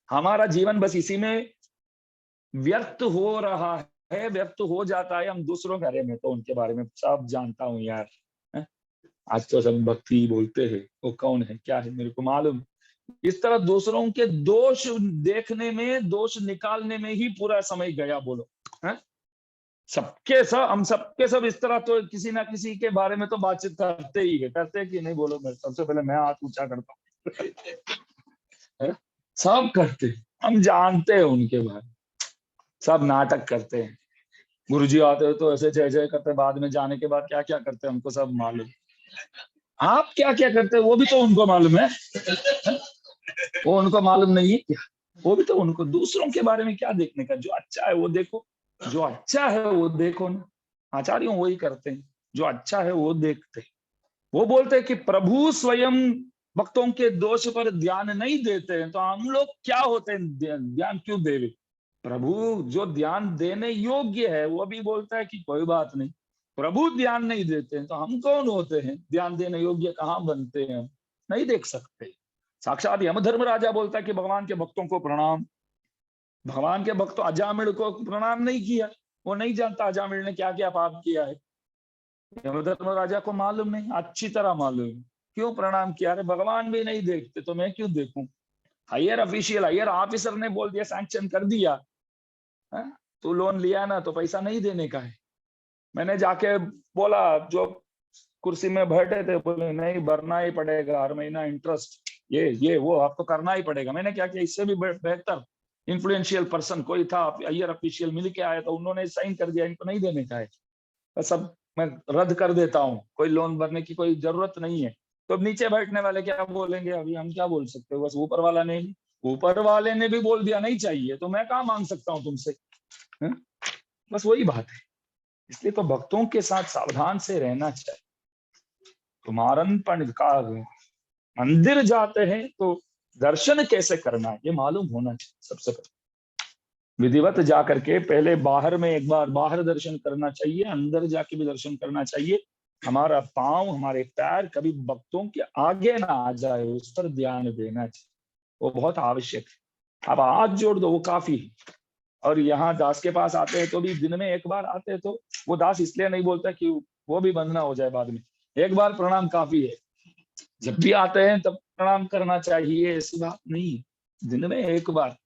हमारा जीवन बस इसी में व्यर्थ हो रहा है, व्यर्थ हो जाता है। हम दूसरों के बारे में तो उनके बारे में सब जानता हूँ यार, है? आज तो सब भक्ति बोलते हैं, वो कौन है क्या है मेरे को मालूम। इस तरह दूसरों के दोष देखने में, दोष निकालने में ही पूरा समय गया बोलो, है? सबके सब हम सबके सब इस तरह तो किसी ना किसी के बारे में तो बातचीत करते ही है, करते कि नहीं बोलो। मैं सबसे पहले मैं हाथ ऊंचा करता हूँ। सब करते, हम जानते हैं उनके बारे में, सब नाटक करते हैं। गुरुजी आते हो तो ऐसे जय जय करते, बाद में जाने के बाद क्या क्या करते हैं हमको सब मालूम। आप क्या क्या करते हैं वो भी तो उनको मालूम है, वो उनको मालूम नहीं है क्या, वो भी तो उनको दूसरों के बारे में क्या देखने का, जो अच्छा है वो देखो, जो अच्छा है वो देखो ना। आचार्यों वही करते हैं, जो अच्छा है वो देखते हैं। वो बोलते हैं कि प्रभु स्वयं भक्तों के दोष पर ध्यान नहीं देते हैं तो हम लोग क्या होते हैं, ध्यान क्यों देवे। प्रभु जो ध्यान देने योग्य है वो भी बोलता है कि कोई बात नहीं, प्रभु ध्यान नहीं देते हैं तो हम कौन होते हैं, ध्यान देने योग्य कहाँ बनते हैं हम, नहीं देख सकते। साक्षात यमधर्म राजा बोलता है कि भगवान के भक्तों को प्रणाम। भगवान के भक्त अजामिल को प्रणाम नहीं किया, वो नहीं जानता अजामिल ने क्या क्या पाप किया है। यमधर्म राजा को मालूम नहीं, अच्छी तरह मालूम, क्यों प्रणाम किया। अरे भगवान भी नहीं देखते तो मैं क्यों देखूं। हायर ऑफिशियल, हायर ऑफिसर ने बोल दिया, सैंक्शन कर दिया, है? तू लोन लिया ना तो पैसा नहीं देने का है। मैंने जाके बोला, जो कुर्सी में बैठे थे बोले नहीं भरना ही पड़ेगा हर महीना इंटरेस्ट, ये वो आपको करना ही पड़ेगा। मैंने क्या किया, इससे भी बेहतर इन्फ्लुएंशियल पर्सन कोई था, हायर ऑफिशियल मिल के आया तो उन्होंने साइन कर दिया, इनको नहीं देने का है, सब मैं रद्द कर देता हूँ, कोई लोन भरने की कोई जरूरत नहीं है। तो अब नीचे बैठने वाले क्या बोलेंगे, अभी हम क्या बोल सकते हो, बस ऊपर वाला ने, ऊपर वाले ने भी बोल दिया नहीं चाहिए तो मैं कहाँ मांग सकता हूँ तुमसे, है? बस वही बात है। इसलिए तो भक्तों के साथ सावधान से रहना चाहिए। तुम्हारन पण का मंदिर जाते हैं तो दर्शन कैसे करना है ये मालूम होना चाहिए सबसे पहले। विधिवत जा करके पहले बाहर में एक बार बाहर दर्शन करना चाहिए, अंदर जाके भी दर्शन करना चाहिए। हमारा पांव, हमारे पैर कभी भक्तों के आगे ना आ जाए, उस पर ध्यान देना चाहिए, वो बहुत आवश्यक है। आप हाथ जोड़ दो वो काफी है, और यहाँ दास के पास आते हैं तो भी दिन में एक बार आते हैं, तो वो दास इसलिए नहीं बोलता कि वो भी बंद ना हो जाए बाद में। एक बार प्रणाम काफी है, जब भी आते हैं तब प्रणाम करना चाहिए, ऐसी बात नहीं। दिन में एक बार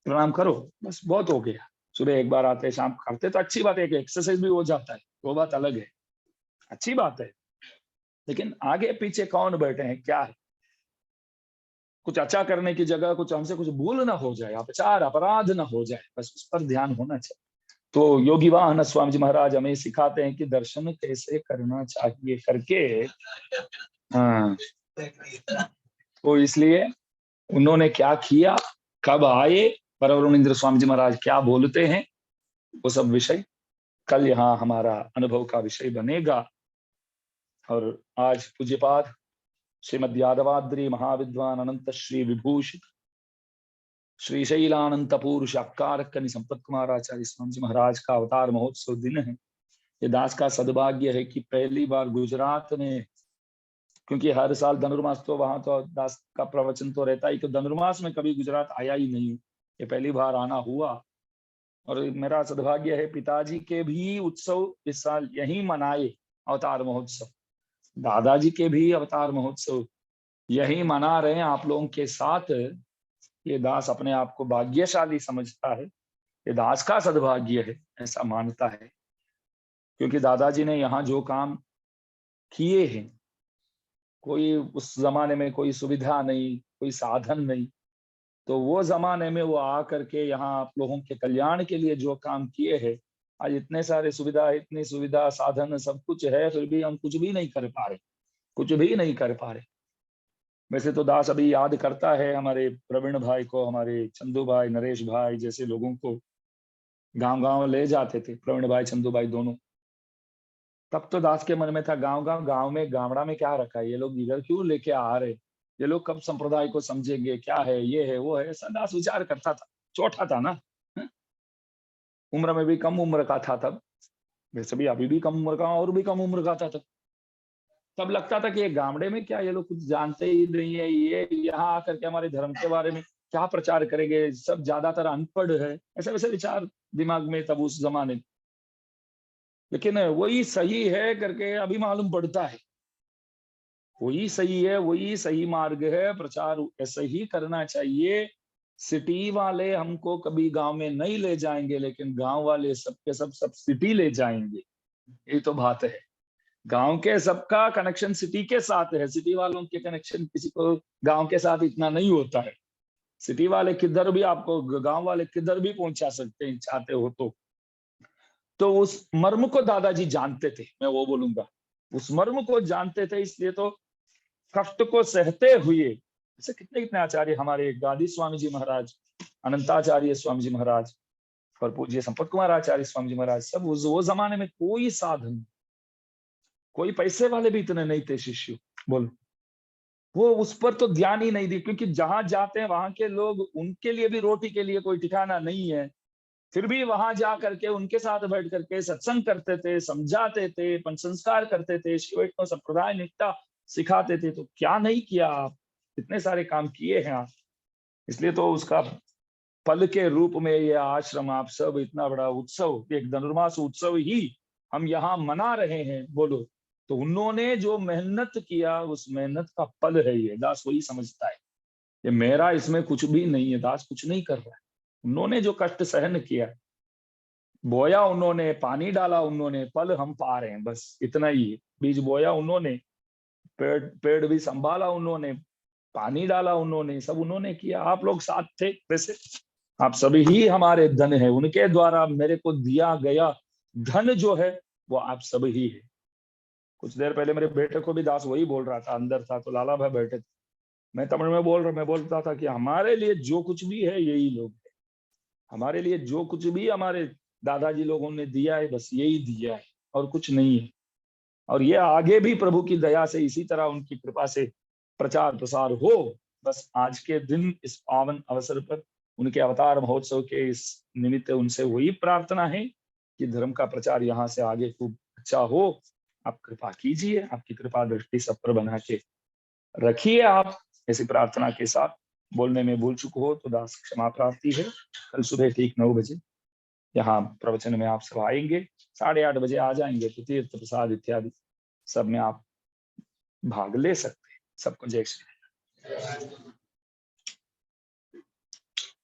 प्रणाम करो बस बहुत हो गया। सुबह एक बार आते, शाम करते तो अच्छी बात है, एक्सरसाइज भी हो जाता है, वो बात अलग है, अच्छी बात है। लेकिन आगे पीछे कौन बैठे हैं, क्या है, कुछ अच्छा करने की जगह कुछ हमसे कुछ भूल ना हो जाए, अपचार अपराध ना हो जाए, बस उस पर ध्यान होना चाहिए। तो योगी वाहन स्वामी जी महाराज हमें सिखाते हैं कि दर्शन कैसे करना चाहिए करके। हाँ, तो इसलिए उन्होंने क्या किया, कब आए, परवरुणेंद्र स्वामी जी महाराज क्या बोलते हैं, वो सब विषय कल यहाँ हमारा अनुभव का विषय बनेगा। और आज पूज्यपाद श्रीमद यादवाद्री महाविद्वान अनंत श्री विभूषित श्रीशैलानंत पुरुष अक्कार कनि संपत कुमार आचार्य स्वामी जी महाराज का अवतार महोत्सव दिन है। ये दास का सद्भाग्य है कि पहली बार गुजरात में, क्योंकि हर साल धनुर्मास तो वहां तो दास का प्रवचन तो रहता ही, कि धनुर्मास में कभी गुजरात आया ही नहीं, ये पहली बार आना हुआ। और मेरा सद्भाग्य है पिताजी के भी उत्सव इस साल यही मनाए, अवतार महोत्सव, दादाजी के भी अवतार महोत्सव यही मना रहे हैं आप लोगों के साथ। ये दास अपने आप को भाग्यशाली समझता है, ये दास का सद्भाग्य है ऐसा मानता है, क्योंकि दादाजी ने यहाँ जो काम किए हैं, कोई उस जमाने में कोई सुविधा नहीं, कोई साधन नहीं, तो वो जमाने में वो आ करके यहाँ आप लोगों के कल्याण के लिए जो काम किए हैं, आज इतने सारे सुविधा, इतनी सुविधा साधन सब कुछ है, फिर भी हम कुछ भी नहीं कर पा रहे, कुछ भी नहीं कर पा रहे। वैसे तो दास अभी याद करता है हमारे प्रवीण भाई को, हमारे चंदू भाई, नरेश भाई जैसे लोगों को गांव गांव ले जाते थे, प्रवीण भाई चंदू भाई दोनों। तब तो दास के मन में था गांव में गावड़ा में क्या रखा है, ये लोग इधर क्यों लेके आ रहे, ये लोग कब संप्रदाय को समझेंगे, क्या है ये है वो है, ऐसा दास विचार करता था। छोटा था ना, उम्र में भी कम उम्र का था तब, वैसे भी अभी भी कम उम्र का और भी कम उम्र का था तब लगता था कि ये गामड़े में क्या, ये लोग कुछ जानते ही नहीं है, ये यहाँ आकर के हमारे धर्म के बारे में क्या प्रचार करेंगे, सब ज्यादातर अनपढ़ है, ऐसे वैसे विचार दिमाग में तब उस जमाने में। लेकिन वही सही है करके अभी मालूम पड़ता है, वही सही है, वही सही मार्ग है, प्रचार ऐसे ही करना चाहिए। सिटी वाले हमको कभी गांव में नहीं ले जाएंगे, लेकिन गांव वाले सबके सब सिटी ले जाएंगे, ये तो बात है। गांव के सबका कनेक्शन सिटी के साथ है, सिटी वालों के कनेक्शन किसी को गांव के साथ इतना नहीं होता है। सिटी वाले किधर भी आपको, गांव वाले किधर भी पहुंचा सकते हैं चाहते हो तो उस मर्म को दादाजी जानते थे, मैं वो बोलूंगा, उस मर्म को जानते थे, इसलिए तो कष्ट को सहते हुए, ऐसे कितने कितने आचार्य, हमारे गादी स्वामी जी महाराज, अनंताचार्य स्वामी जी महाराज और पूज्य संपत कुमार आचार्य स्वामी जी महाराज, सब वो जमाने में कोई साधन, कोई पैसे वाले भी इतने नहीं थे शिष्य, बोलो, वो उस पर तो ध्यान ही नहीं दी, क्योंकि जहां जाते हैं वहां के लोग, उनके लिए भी रोटी के लिए कोई ठिकाना नहीं है, फिर भी वहां जा करके उनके साथ बैठ करके सत्संग करते थे, समझाते थे, पंच संस्कार करते थे, शिव वैष्णव संप्रदाय निष्ठा सिखाते थे। तो क्या नहीं किया आप, इतने सारे काम किए हैं आप, इसलिए तो उसका फल के रूप में ये आश्रम, आप सब इतना बड़ा उत्सव, एक धनुर्मास उत्सव ही हम यहाँ मना रहे हैं, बोलो, तो उन्होंने जो मेहनत किया उस मेहनत का फल है ये, दास वही समझता है, ये मेरा इसमें कुछ भी नहीं है, दास कुछ नहीं कर रहा है, उन्होंने जो कष्ट सहन किया, बोया उन्होंने, पानी डाला उन्होंने, फल हम पा रहे हैं, बस इतना ही है। बीज बोया उन्होंने, पेड़ भी संभाला उन्होंने, पानी डाला उन्होंने, सब उन्होंने किया, आप लोग साथ थे, वैसे आप सभी ही हमारे धन है, उनके द्वारा मेरे को दिया गया धन जो है वो आप सब ही है। कुछ देर पहले मेरे बेटे को भी दास वही बोल रहा था, अंदर था तो लाला भाई बैठे थे, मैं तमिल में मैं बोलता था कि हमारे लिए जो कुछ भी है यही लोग है, हमारे लिए जो कुछ भी हमारे दादाजी लोगों ने दिया है बस यही दिया है और कुछ नहीं है। और ये आगे भी प्रभु की दया से इसी तरह उनकी कृपा से प्रचार प्रसार हो। बस आज के दिन इस पावन अवसर पर उनके अवतार महोत्सव के इस निमित्त उनसे वही प्रार्थना है कि धर्म का प्रचार यहाँ से आगे खूब अच्छा हो। आप कृपा कीजिए, आपकी कृपा दृष्टि सब पर बना के रखिए आप, ऐसी प्रार्थना के साथ बोलने में भूल चूक हो तो दास क्षमा प्रार्थी है। कल सुबह ठीक 9 बजे यहाँ प्रवचन में आप सब आएंगे, 8:30 बजे आ जाएंगे तो तीर्थ प्रसाद इत्यादि सब में आप भाग ले सकते हैं। सबको जय श्री राम।